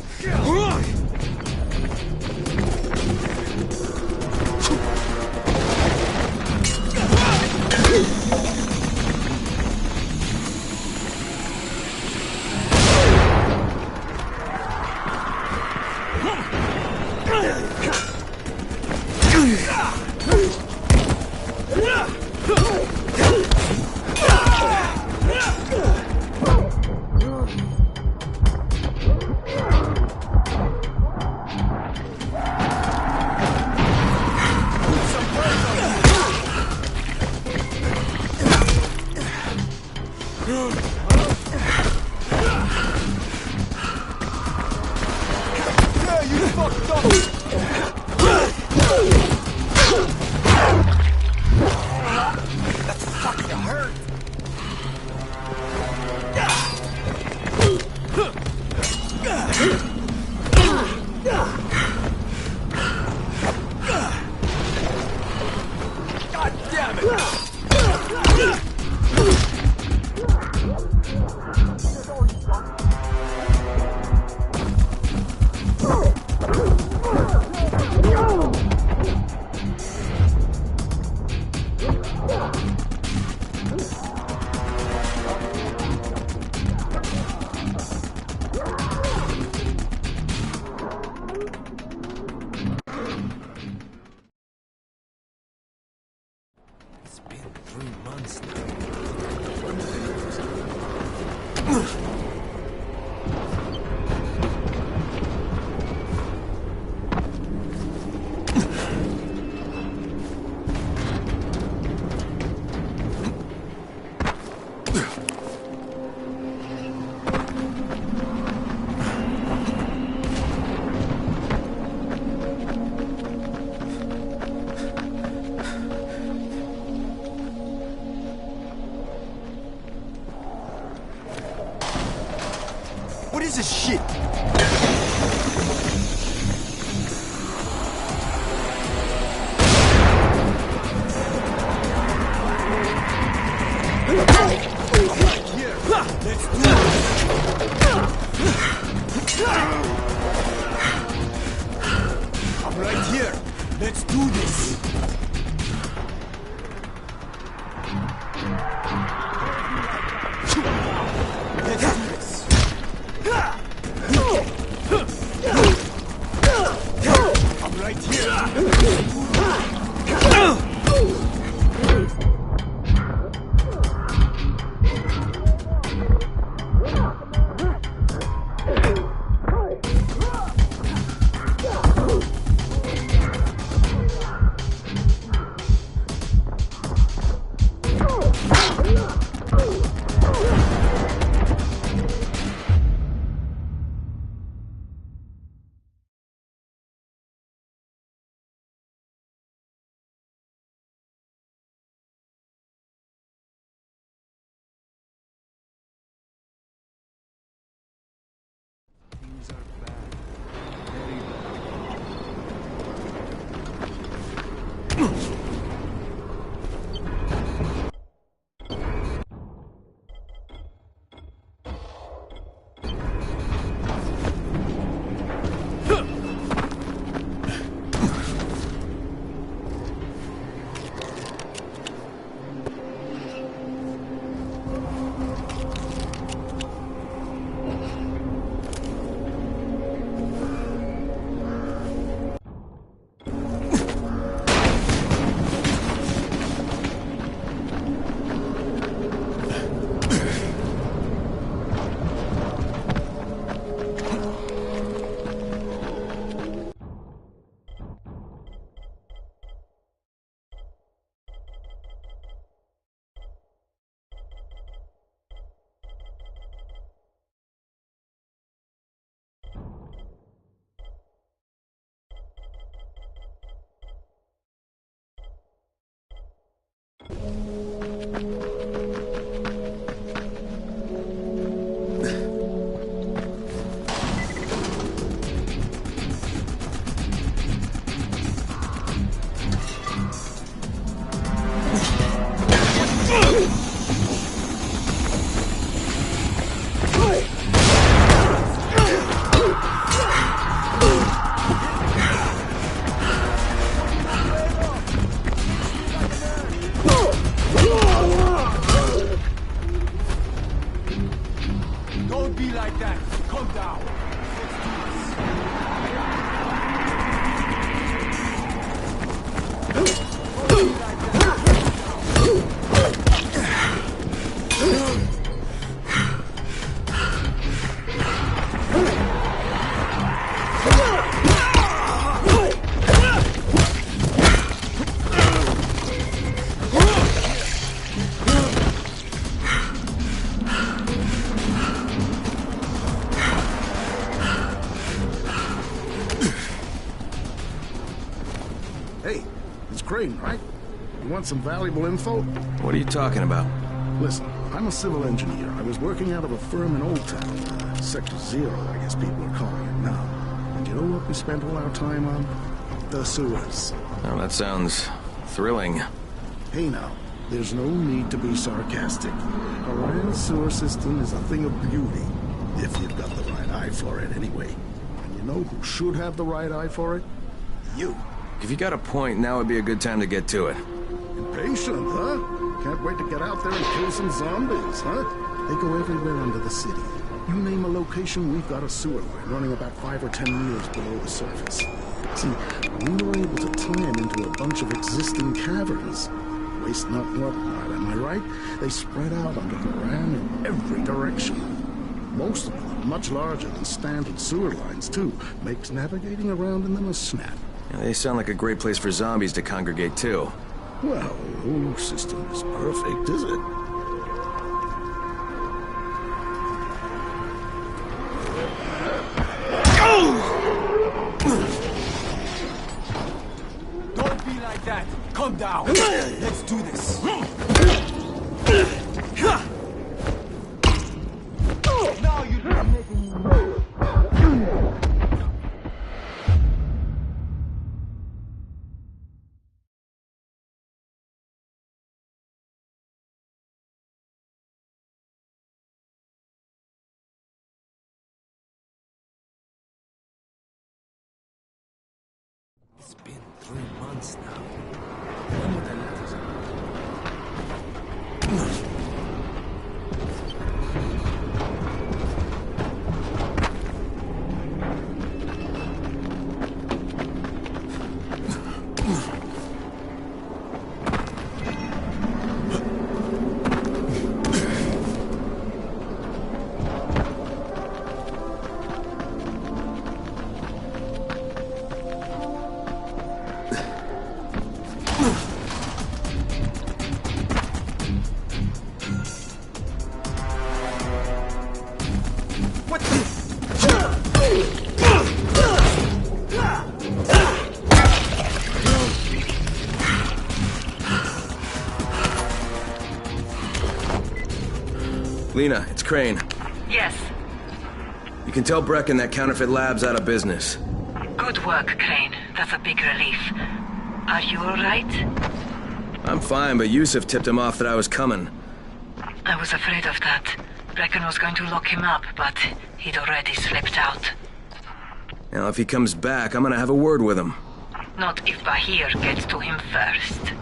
What is this shit? I'm right here. Let's do this. Crane, right? You want some valuable info? What are you talking about? Listen, I'm a civil engineer. I was working out of a firm in Old Town. Sector Zero, I guess people are calling it now. And you know what we spent all our time on? The sewers. Oh, that sounds thrilling. Hey now, there's no need to be sarcastic. A real sewer system is a thing of beauty. If you've got the right eye for it, anyway. And you know who should have the right eye for it? You. If you got a point, now would be a good time to get to it. Impatient, huh? Can't wait to get out there and kill some zombies, huh? They go everywhere under the city. You name a location, we've got a sewer line running about 5 or 10 meters below the surface. See, we were able to tie them into a bunch of existing caverns. Waste not, am I right? They spread out under the ram in every direction. Most of them are much larger than standard sewer lines, too. Makes navigating around in them a snap. Yeah, they sound like a great place for zombies to congregate, too. Well, no system is perfect, is it? Don't be like that. Calm down. Let's do this. Now you're making me move. It's been 3 months now. Lena, it's Crane. Yes. You can tell Brecken that Counterfeit Lab's out of business. Good work, Crane. That's a big relief. Are you alright? I'm fine, but Yusuf tipped him off that I was coming. I was afraid of that. Brecken was going to lock him up, but he'd already slipped out. Now, if he comes back, I'm gonna have a word with him. Not if Bahir gets to him first.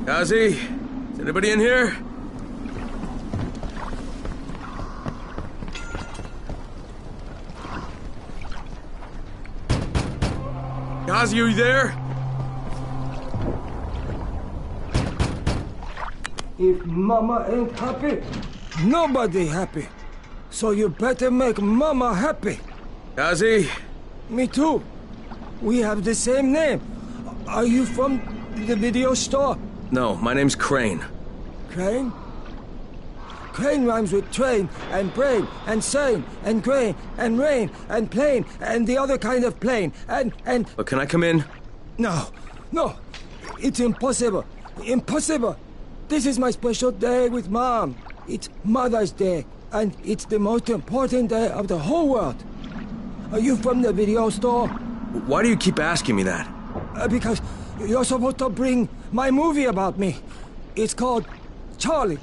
Gazi, is anybody in here? Gazi, are you there? If Mama ain't happy, nobody happy. So you better make Mama happy. Gazi? Me too. We have the same name. Are you from the video store? No, my name's Crane. Crane? Crane rhymes with train, and brain, and sane, and grain, and rain, and plane, and the other kind of plane, and... But can I come in? No, no. It's impossible. Impossible. This is my special day with Mom. It's Mother's Day, and it's the most important day of the whole world. Are you from the video store? Why do you keep asking me that? Because you're supposed to bring my movie about me. It's called Charlie.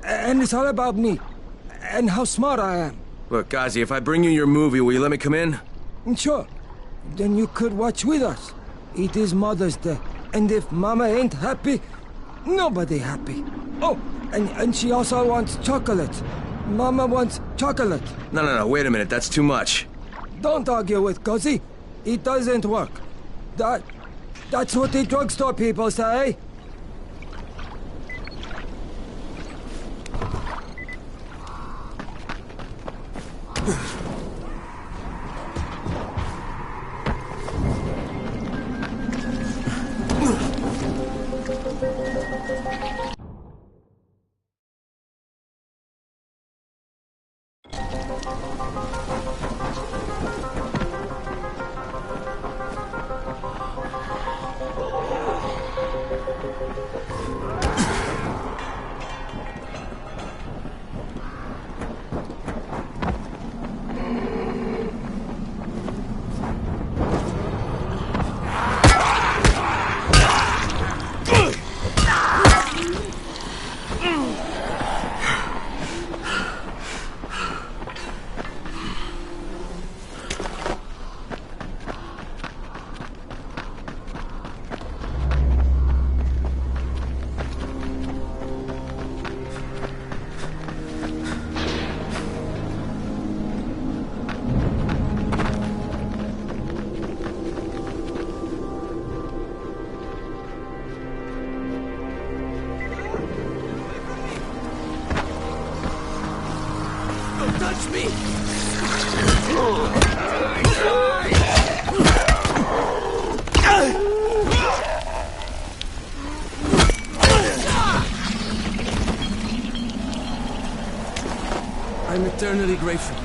And it's all about me. And how smart I am. Look, Gazi, if I bring you your movie, will you let me come in? Sure. Then you could watch with us. It is Mother's Day. And if Mama ain't happy, nobody happy. Oh, and she also wants chocolate. Mama wants chocolate. No, wait a minute. That's too much. Don't argue with Gazi. It doesn't work. That's what the drugstore people say. eternally grateful.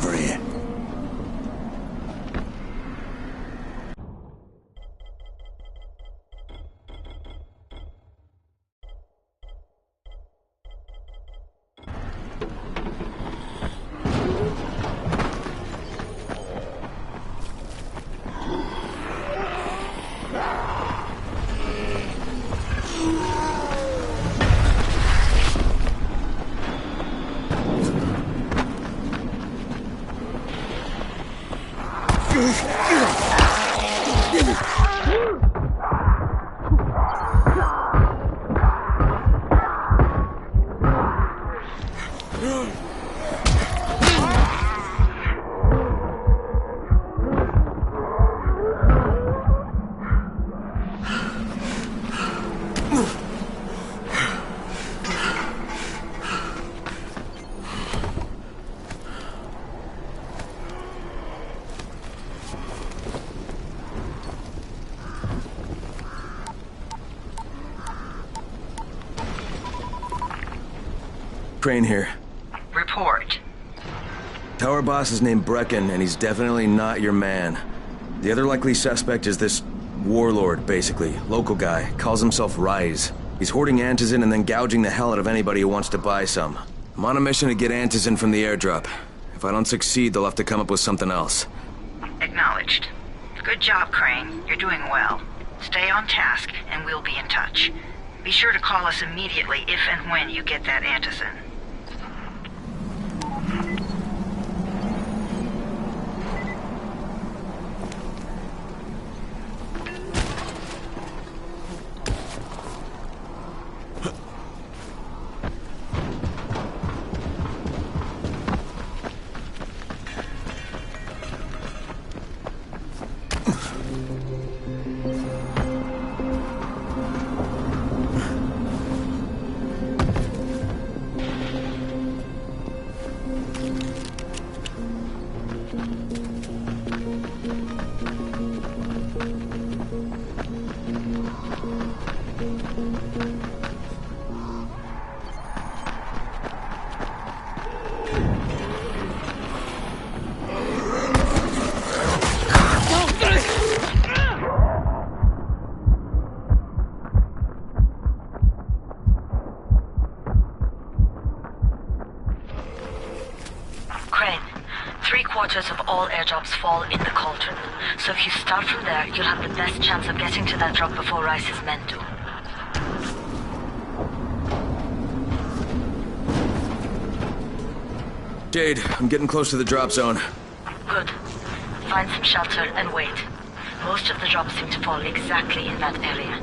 Over here. Crane here. Report. Tower boss is named Brecken, and he's definitely not your man. The other likely suspect is this warlord, basically. Local guy. Calls himself Rise. He's hoarding antizin and then gouging the hell out of anybody who wants to buy some. I'm on a mission to get antizin from the airdrop. If I don't succeed, they'll have to come up with something else. Acknowledged. Good job, Crane. You're doing well. Stay on task, and we'll be in touch. Be sure to call us immediately if and when you get that antizin. Of all airdrops fall in the cauldron. So if you start from there, you'll have the best chance of getting to that drop before Rice's men do. Jade, I'm getting close to the drop zone. Good. Find some shelter and wait. Most of the drops seem to fall exactly in that area.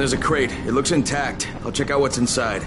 there's a crate. It looks intact. I'll check out what's inside.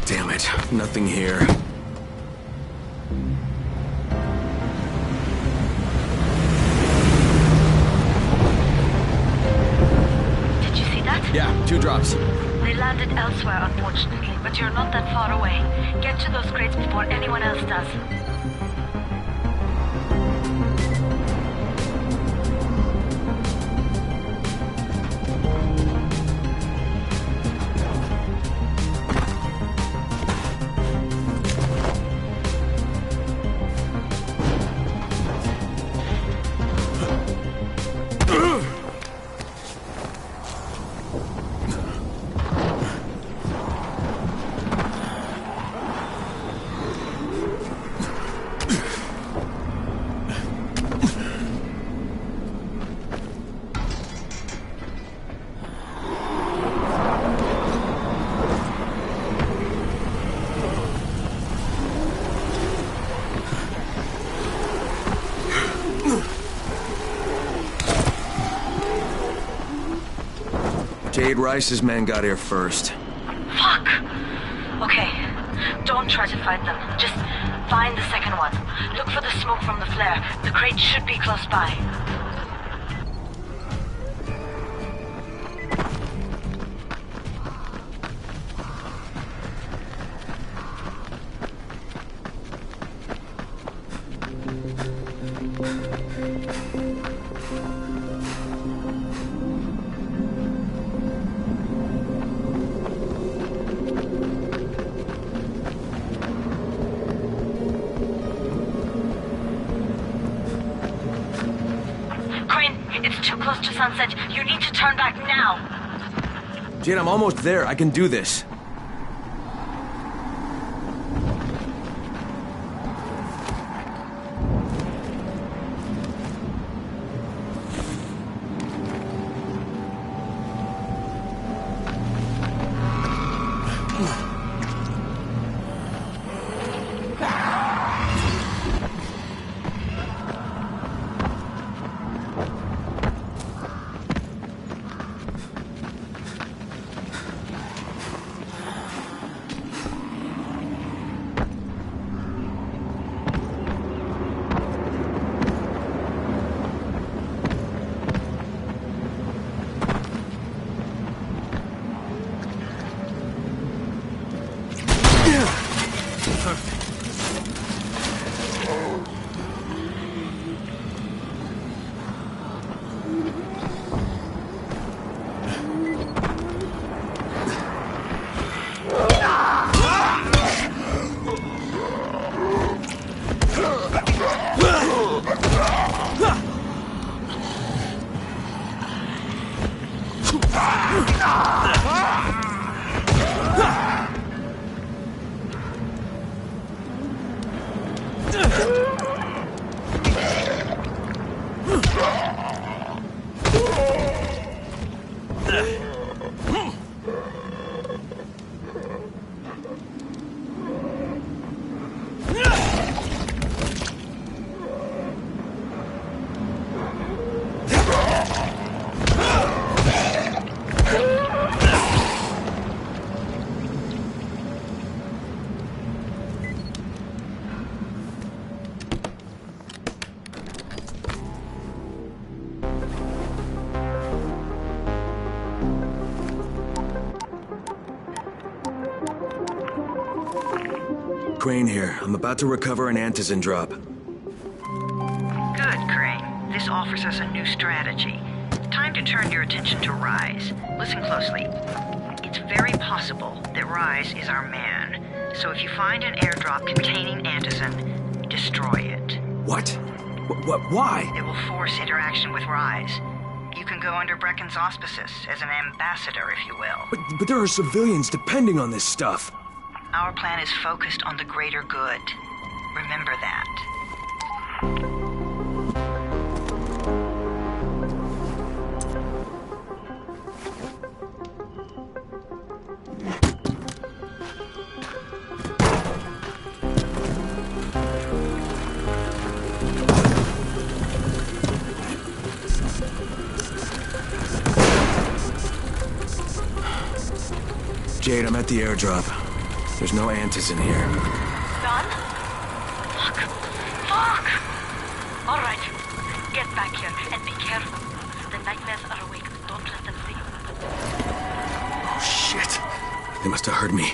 Damn it, nothing here. Did you see that? Yeah, 2 drops. They landed elsewhere, unfortunately, but you're not that far away. Get to those crates before anyone else does. Jade Rice's men got here first. Fuck! Okay, don't try to fight them. Just find the second one. Look for the smoke from the flare. The crate should be close by. Close to sunset. You need to turn back now. Jade, I'm almost there. I can do this. Crane here. I'm about to recover an antizin drop. Good, Crane. This offers us a new strategy. Time to turn your attention to Rise. Listen closely. It's very possible that Rise is our man. So if you find an airdrop containing Antizin, destroy it. What? Why? It will force interaction with Rise. You can go under Brecken's auspices as an ambassador, if you will. But there are civilians depending on this stuff. Our plan is focused on the greater good. Remember that. Jade, I'm at the airdrop. There's no Antizin here. Done? Fuck! All right. Get back here and be careful. The nightmares are awake. Don't let them see you. Oh, shit. They must have heard me.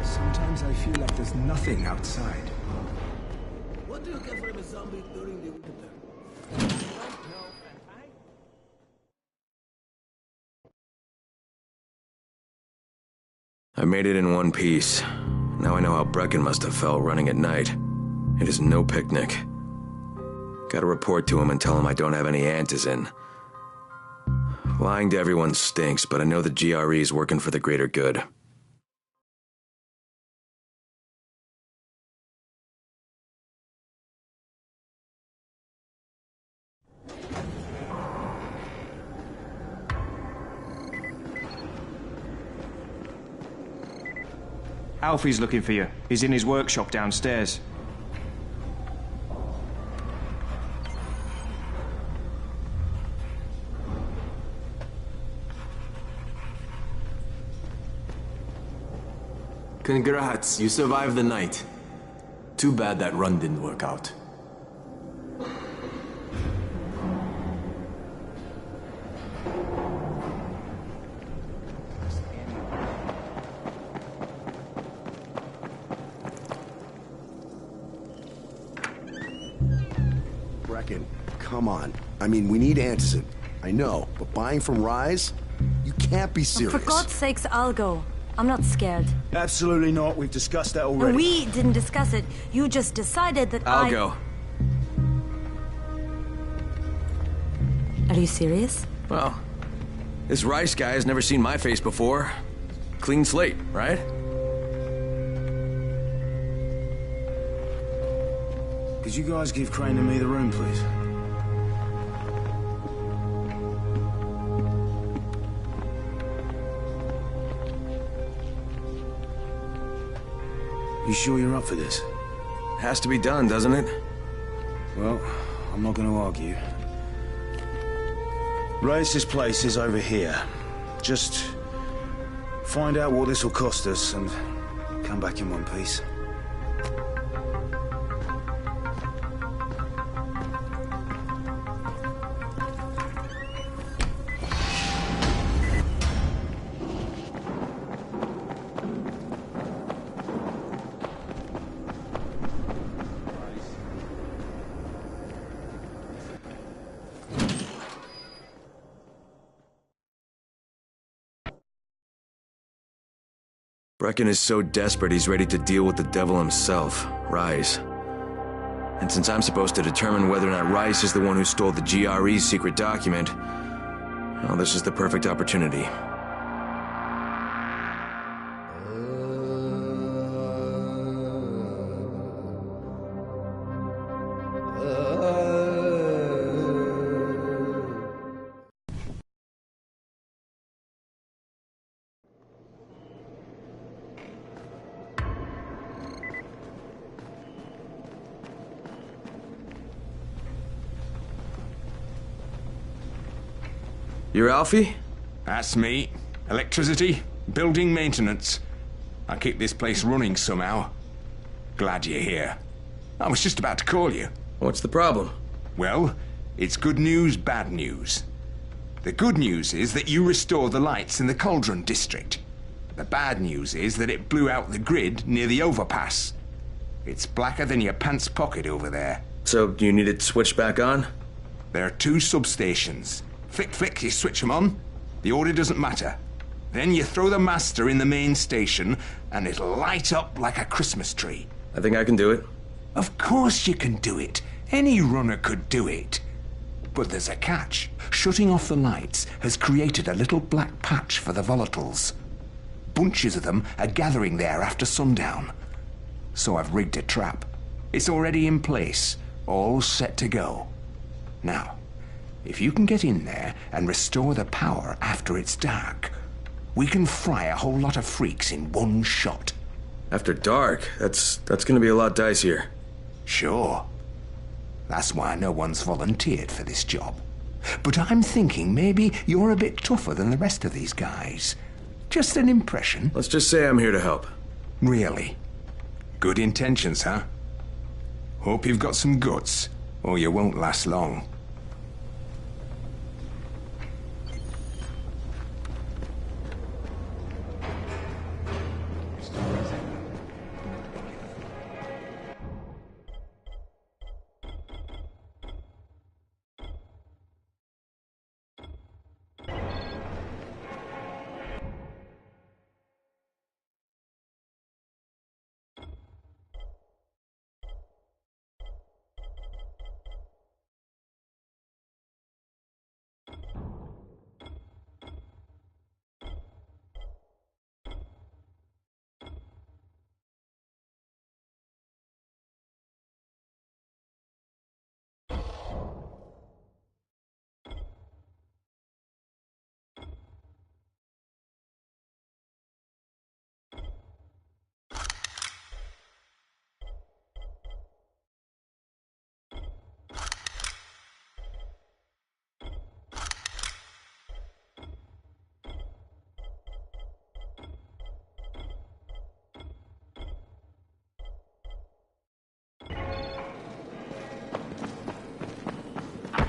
Sometimes I feel like there's nothing outside. What do you get from a zombie during the winter? I made it in one piece. Now I know how Brecken must have felt running at night. It is no picnic. Gotta report to him and tell him I don't have any Antizin. Lying to everyone stinks, but I know the GRE is working for the greater good. Alfie's looking for you. He's in his workshop downstairs. Congrats, you survived the night. Too bad that run didn't work out. Brecken, come on. I mean, we need Antizin. I know, but buying from Rise? You can't be serious. For God's sakes, I'll go. I'm not scared. Absolutely not. We've discussed that already. We didn't discuss it. You just decided that I'll go. Are you serious? Well, this Rice guy has never seen my face before. Clean slate, right? Could you guys give Crane and me the room, please? You sure you're up for this? Has to be done, doesn't it? Well, I'm not going to argue. Rais's place is over here. Just find out what this will cost us and come back in one piece. Brecken is so desperate he's ready to deal with the devil himself, Rais. And since I'm supposed to determine whether or not Rais is the one who stole the GRE's secret document, well, this is the perfect opportunity. You're Alfie? That's me. Electricity, building maintenance. I keep this place running somehow. Glad you're here. I was just about to call you. What's the problem? Well, it's good news, bad news. The good news is that you restored the lights in the Cauldron district. The bad news is that it blew out the grid near the overpass. It's blacker than your pants pocket over there. So, do you need it switched back on? There are 2 substations. Flick, flick, you switch them on. The order doesn't matter. Then you throw the master in the main station, and it'll light up like a Christmas tree. I think I can do it. Of course you can do it. Any runner could do it. But there's a catch. Shutting off the lights has created a little black patch for the volatiles. Bunches of them are gathering there after sundown. So I've rigged a trap. It's already in place, all set to go. Now, if you can get in there and restore the power after it's dark, we can fry a whole lot of freaks in one shot. After dark? That's gonna be a lot dicier. Sure. That's why no one's volunteered for this job. But I'm thinking maybe you're a bit tougher than the rest of these guys. Just an impression. Let's just say I'm here to help. Really? Good intentions, huh? Hope you've got some guts, or you won't last long.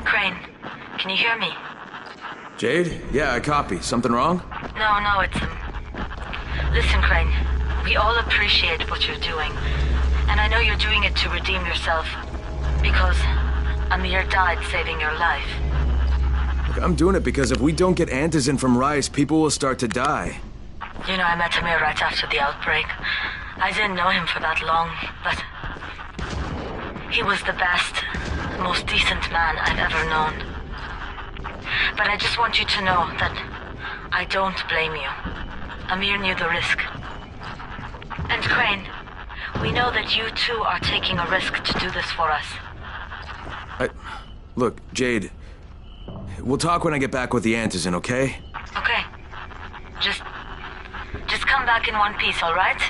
Crane, can you hear me? Jade? Yeah, I copy. Something wrong? No, it's... Listen, Crane, we all appreciate what you're doing. And I know you're doing it to redeem yourself. Because Amir died saving your life. Look, I'm doing it because if we don't get Antizin from Rais, people will start to die. You know, I met Amir right after the outbreak. I didn't know him for that long, but... he was the best, most decent man I've ever known. But I just want you to know that I don't blame you. Amir knew the risk. And Crane, we know that you too are taking a risk to do this for us. Look, Jade, we'll talk when I get back with the Antizin, okay? Okay. Just come back in one piece, all right?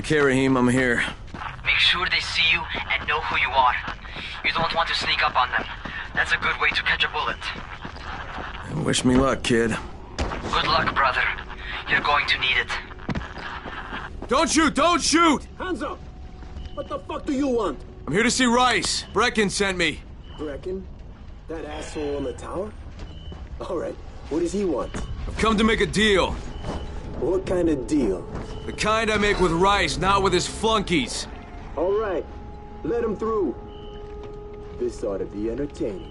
Okay, Rahim, I'm here. Make sure they see you and know who you are. You don't want to sneak up on them. That's a good way to catch a bullet. Wish me luck, kid. Good luck, brother. You're going to need it. Don't shoot! Don't shoot! Hands up! What the fuck do you want? I'm here to see Rice. Brecken sent me. Brecken? That asshole on the tower? Alright, what does he want? I've come to make a deal. What kind of deal? The kind I make with Rice, not with his flunkies. Alright, let him through. This ought to be entertaining.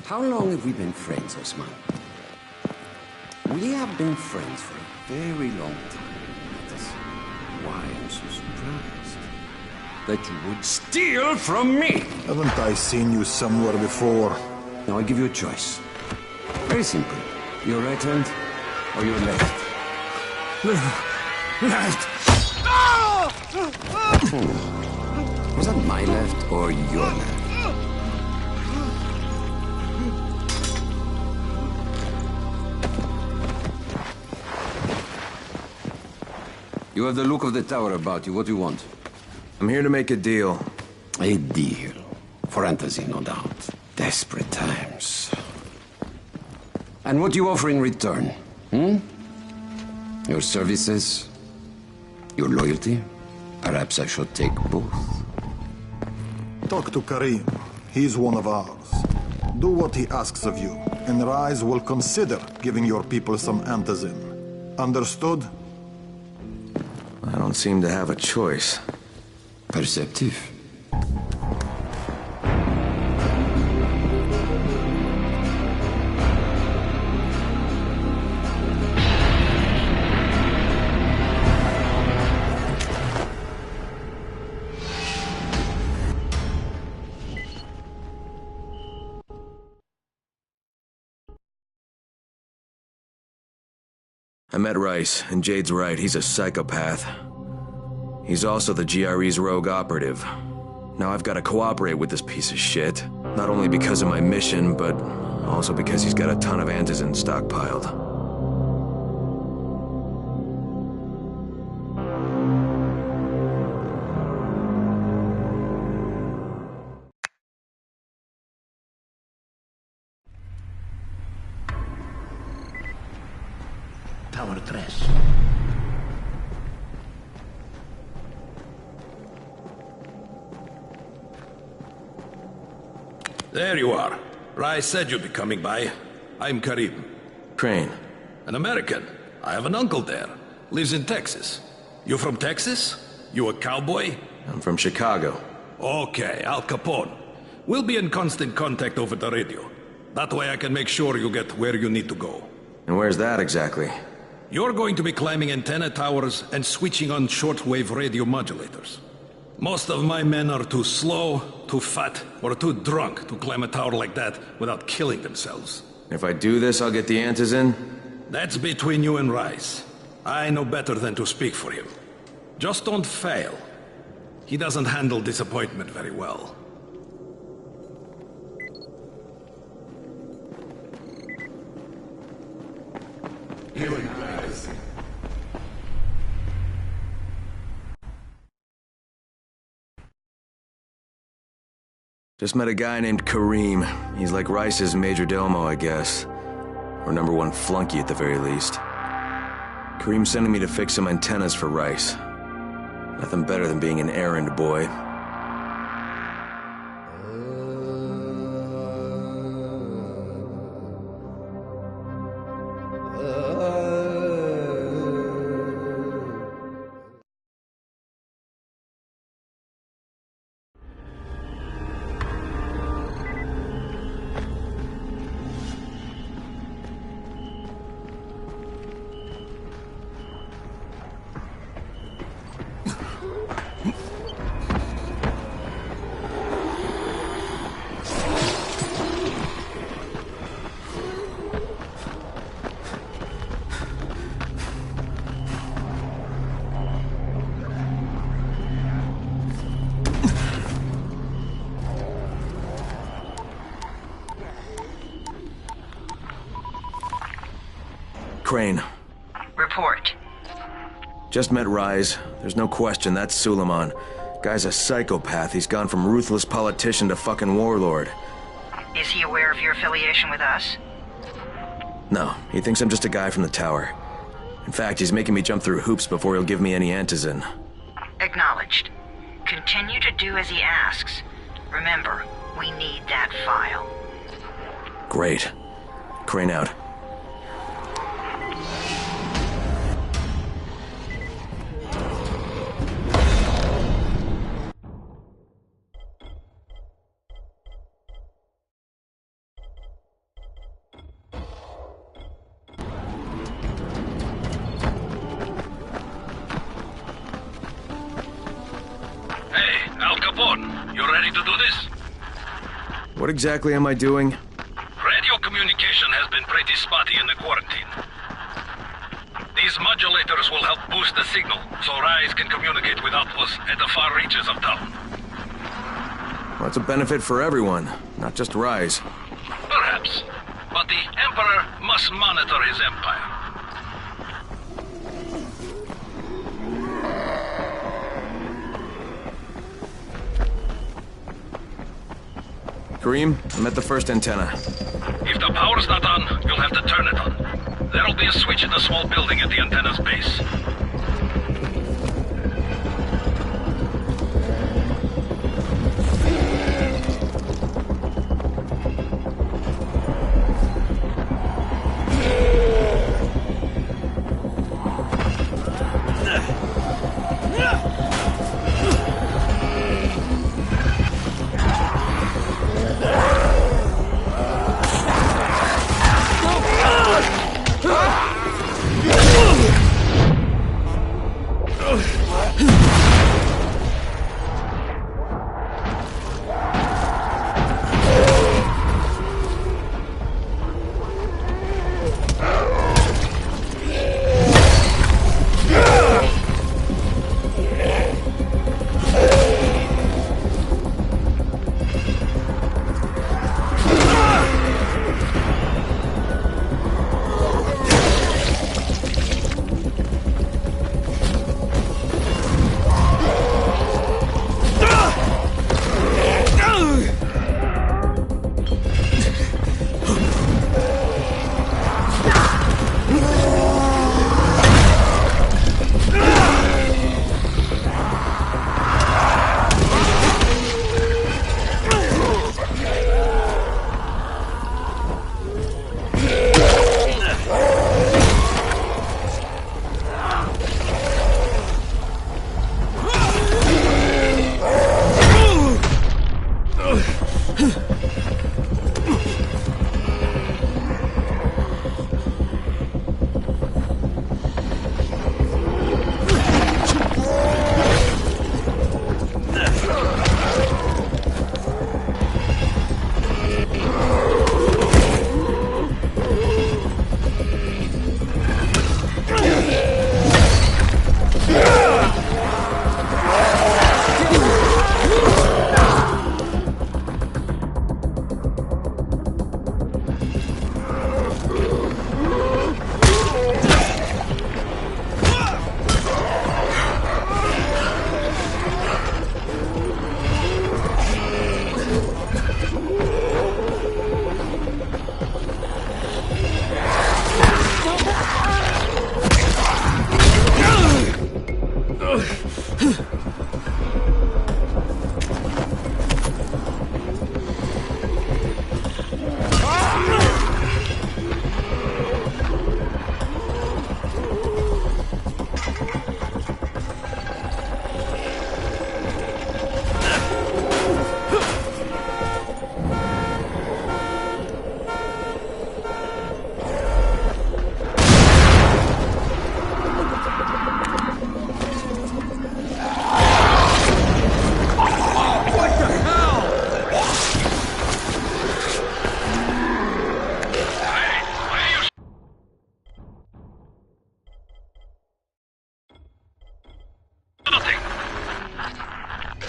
How long have we been friends, Osman? We have been friends for a very long time. That is why I'm so surprised that you would steal from me. Haven't I seen you somewhere before? Now I give you a choice. Very simple. Your right hand or your left? Left. Was that my left or your left? You have the look of the tower about you. What do you want? I'm here to make a deal. A deal. For Antizin, no doubt. Desperate times. And what do you offer in return? Your services? Your loyalty? Perhaps I should take both. Talk to Karim. He's one of ours. Do what he asks of you, and Rise will consider giving your people some Antizin. Understood? I don't seem to have a choice. Perceptive. I met Rice, and Jade's right, he's a psychopath. He's also the GRE's rogue operative. Now I've got to cooperate with this piece of shit, not only because of my mission, but also because he's got a ton of Antizin stockpiled. Tower 3. There you are. Rice said you'd be coming by. I'm Karim. Crane. An American. I have an uncle there. Lives in Texas. You from Texas? You a cowboy? I'm from Chicago. Okay, Al Capone. We'll be in constant contact over the radio. That way I can make sure you get where you need to go. And where's that exactly? You're going to be climbing antenna towers and switching on shortwave radio modulators. Most of my men are too slow, too fat, or too drunk to climb a tower like that without killing themselves. If I do this, I'll get the Antizin? That's between you and Rice. I know better than to speak for him. Just don't fail. He doesn't handle disappointment very well. Just met a guy named Karim. He's like Rice's major domo, I guess. Or #1 flunky at the very least. Karim's sending me to fix some antennas for Rice. Nothing better than being an errand boy. Crane. Report. Just met Rise. There's no question that's Suleiman. Guy's a psychopath. He's gone from ruthless politician to fucking warlord. Is he aware of your affiliation with us? No, he thinks I'm just a guy from the tower. In fact, he's making me jump through hoops before he'll give me any antizin. Acknowledged. Continue to do as he asks. Remember, we need that file. Great. Crane out. What exactly am I doing? Radio communication has been pretty spotty in the quarantine. These modulators will help boost the signal, so Rise can communicate with outposts at the far reaches of town. Well, it's a benefit for everyone, not just Rise. Perhaps. But the Emperor must monitor his empire. Kareem, I'm at the first antenna. If the power's not on, you'll have to turn it on. There'll be a switch in the small building at the antenna's base.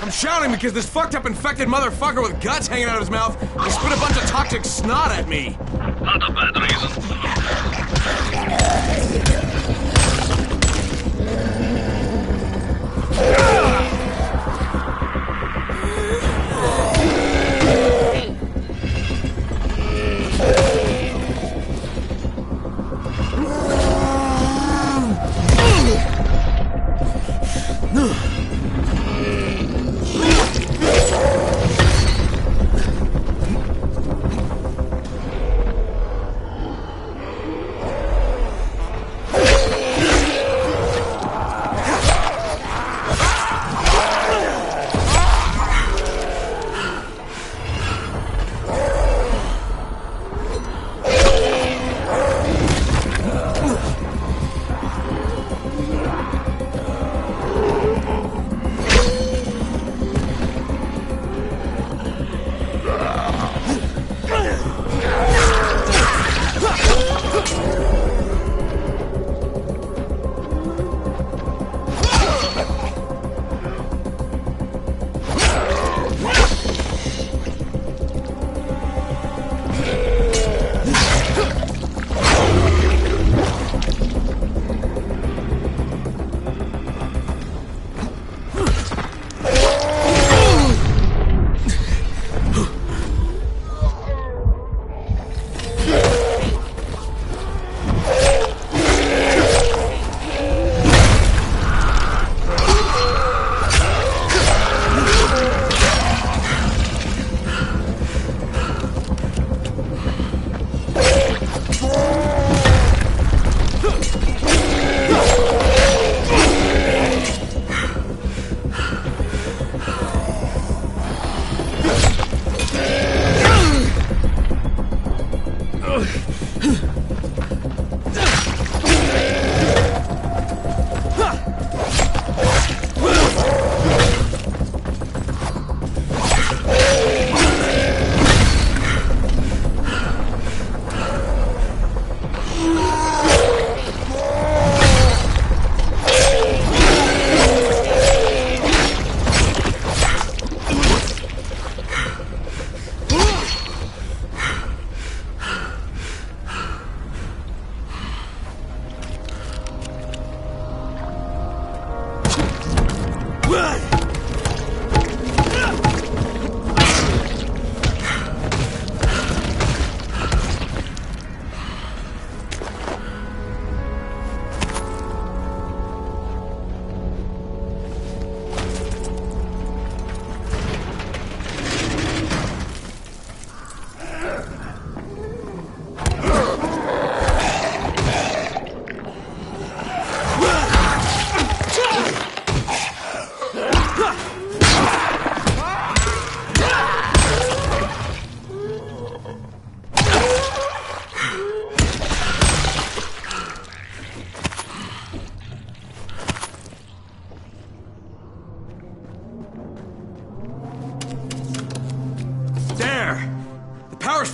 I'm shouting because this fucked up infected motherfucker with guts hanging out of his mouth just spit a bunch of toxic snot at me. Not a bad reason.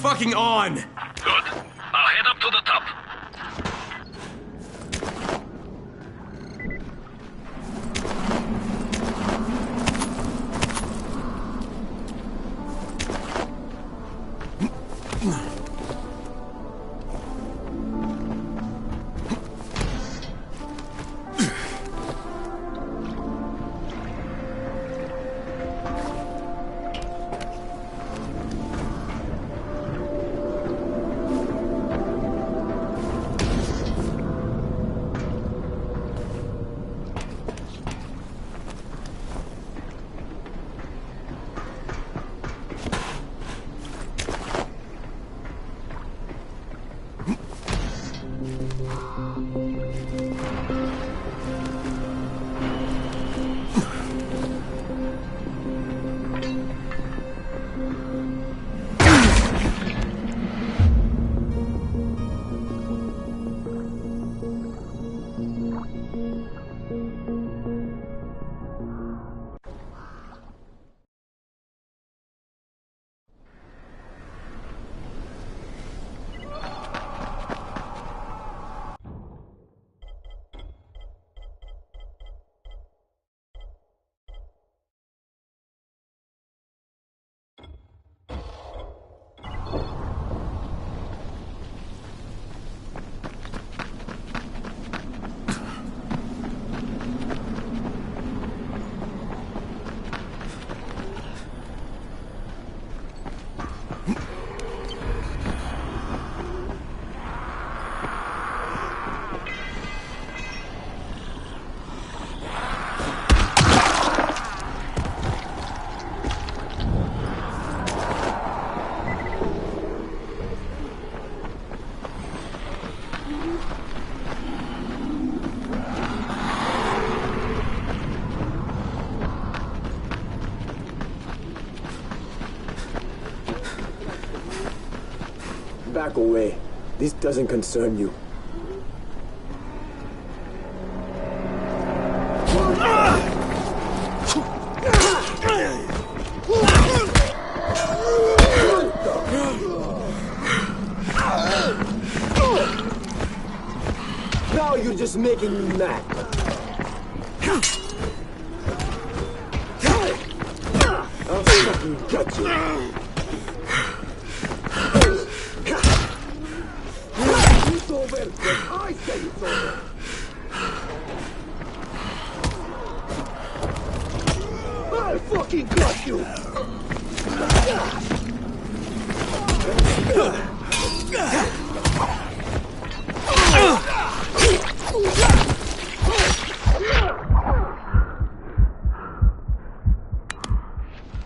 Fucking on! Good. I'll head up to the top. Back away. This doesn't concern you. Now you're just making me mad. I'll fucking get you. It's over. I say it's over. I fucking got you.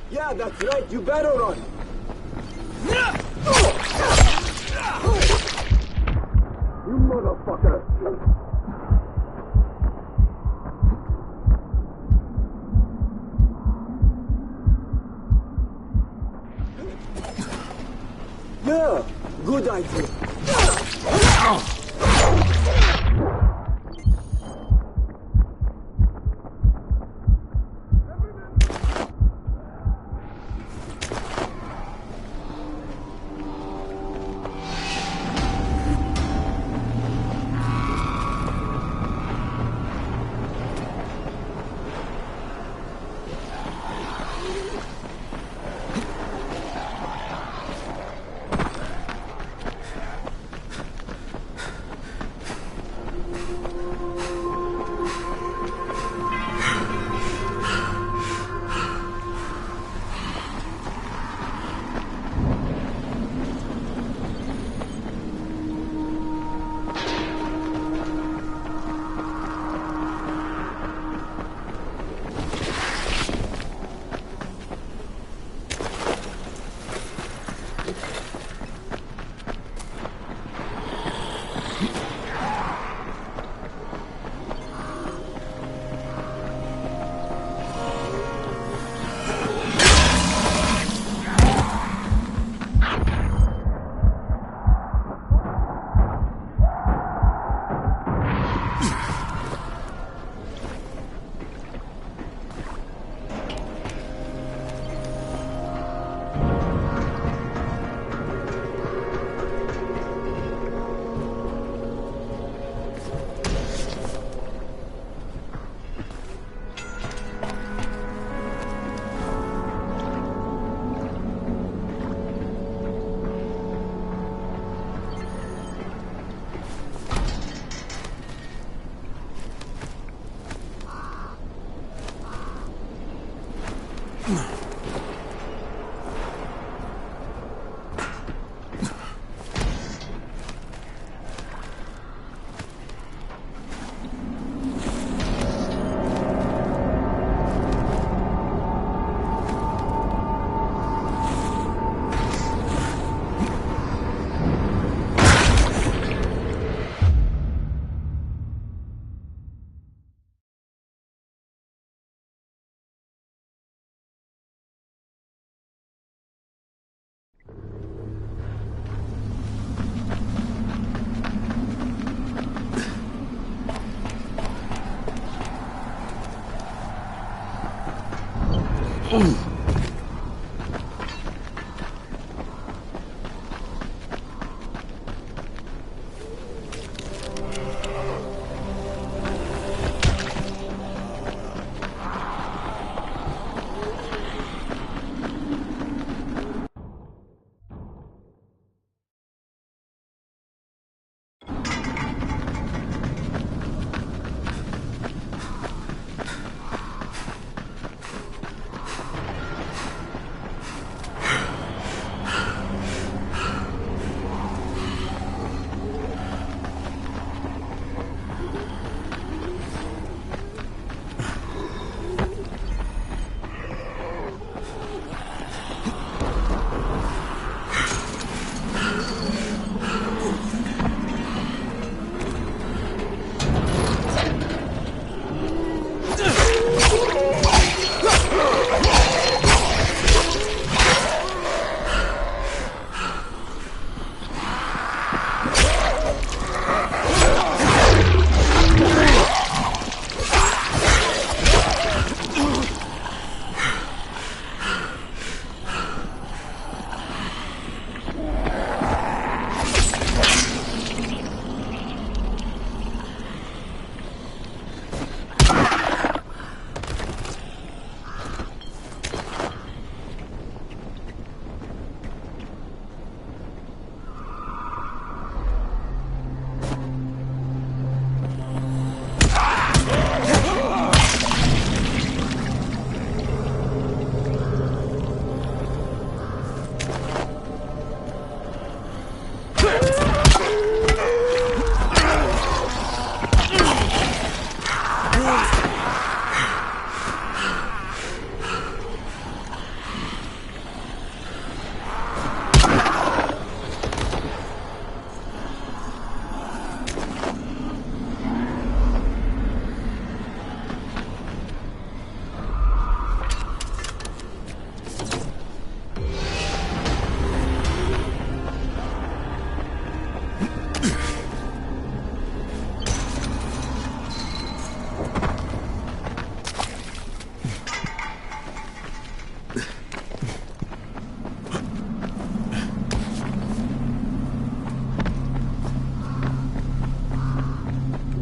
Yeah, that's right. You better run. You motherfucker. Yeah, good idea.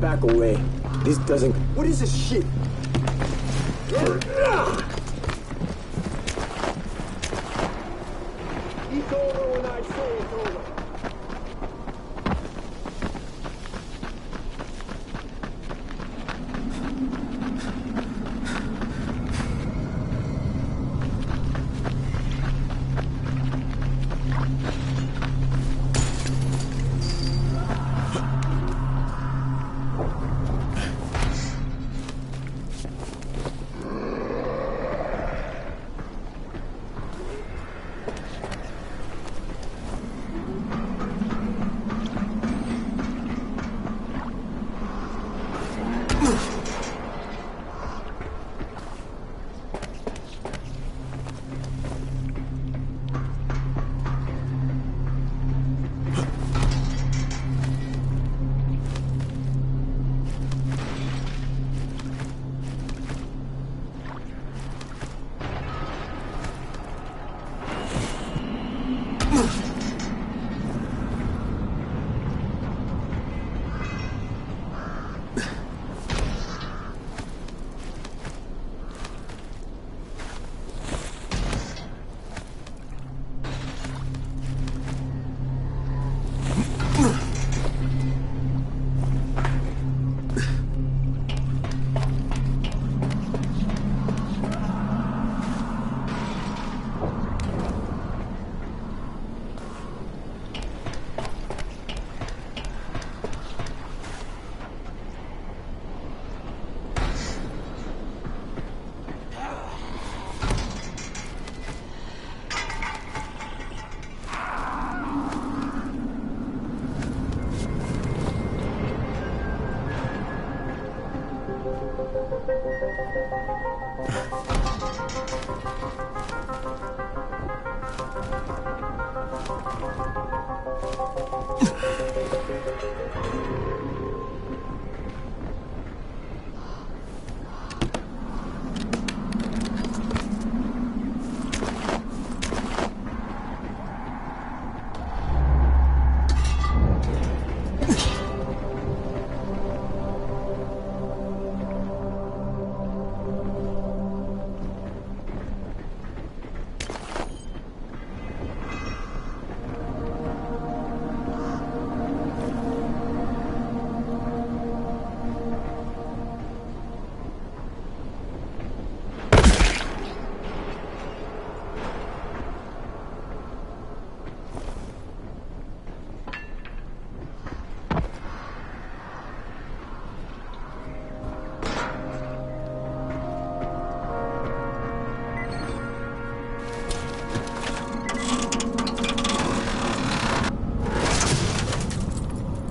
back away. This doesn't... What is this shit? It's over when I say it's over.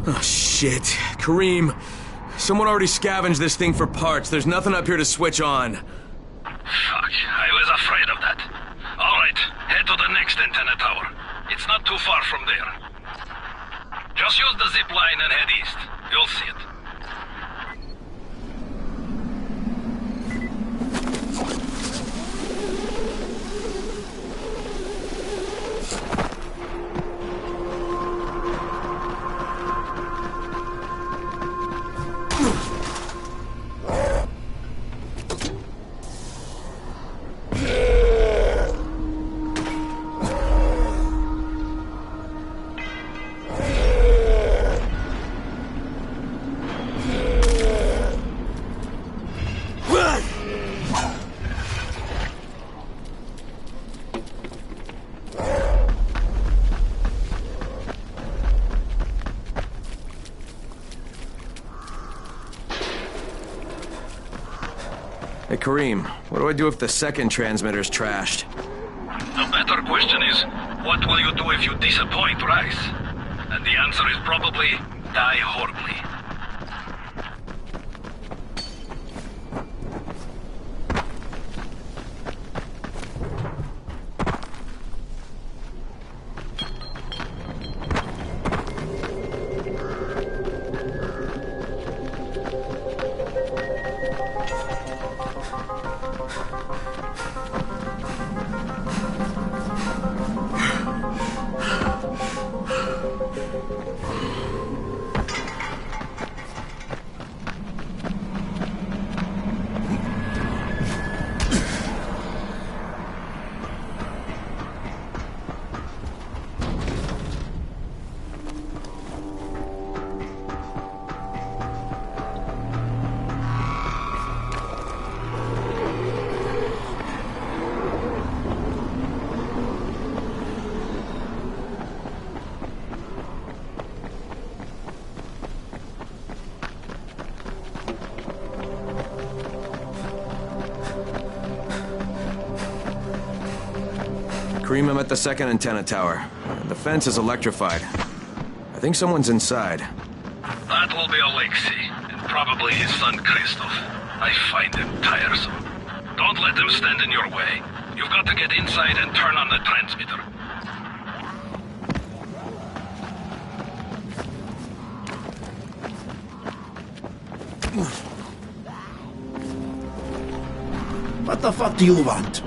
Oh, shit. Kareem, someone already scavenged this thing for parts. There's nothing up here to switch on. Fuck, I was afraid of that. All right, head to the next antenna tower. It's not too far from there. Just use the zip line and head east. You'll see it. Hey, Kareem, what do I do if the second transmitter's trashed? The better question is, what will you do if you disappoint Rice? And the answer is probably, die horribly. Cream him at the second antenna tower. The fence is electrified. I think someone's inside. That will be Alexei, and probably his son Christoph. I find him tiresome. Don't let them stand in your way. You've got to get inside and turn on the transmitter. What the fuck do you want?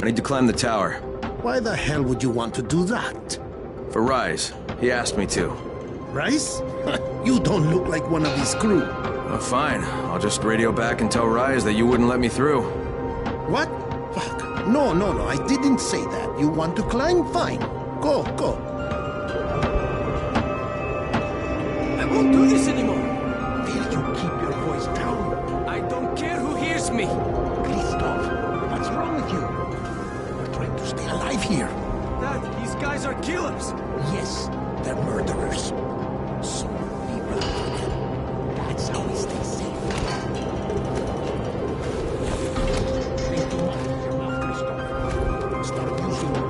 I need to climb the tower. Why the hell would you want to do that? For Rise. He asked me to. Rise? You don't look like one of his crew. Fine. I'll just radio back and tell Rise that you wouldn't let me through. What? Fuck. No, I didn't say that. You want to climb? Fine. Go. I won't do this anymore. Will you keep your voice down? I don't care who hears me. Christoph, what's wrong with you? We're trying to stay alive here. Dad, these guys are killers. Yes, they're murderers. So be ready for them. That's how we stay safe. Take them off your mouth, Christoph. Start using them.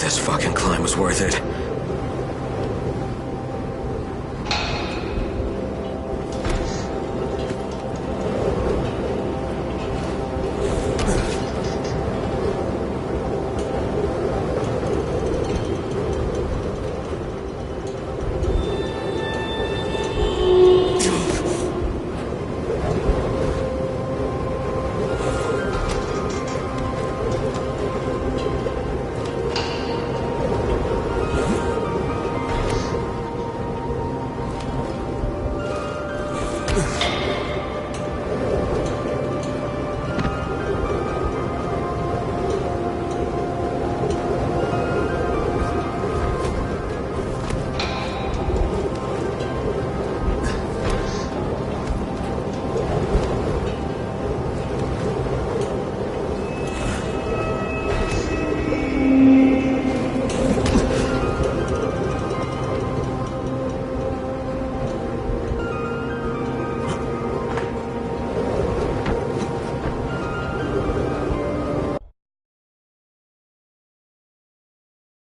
This fucking climb was worth it. Ugh.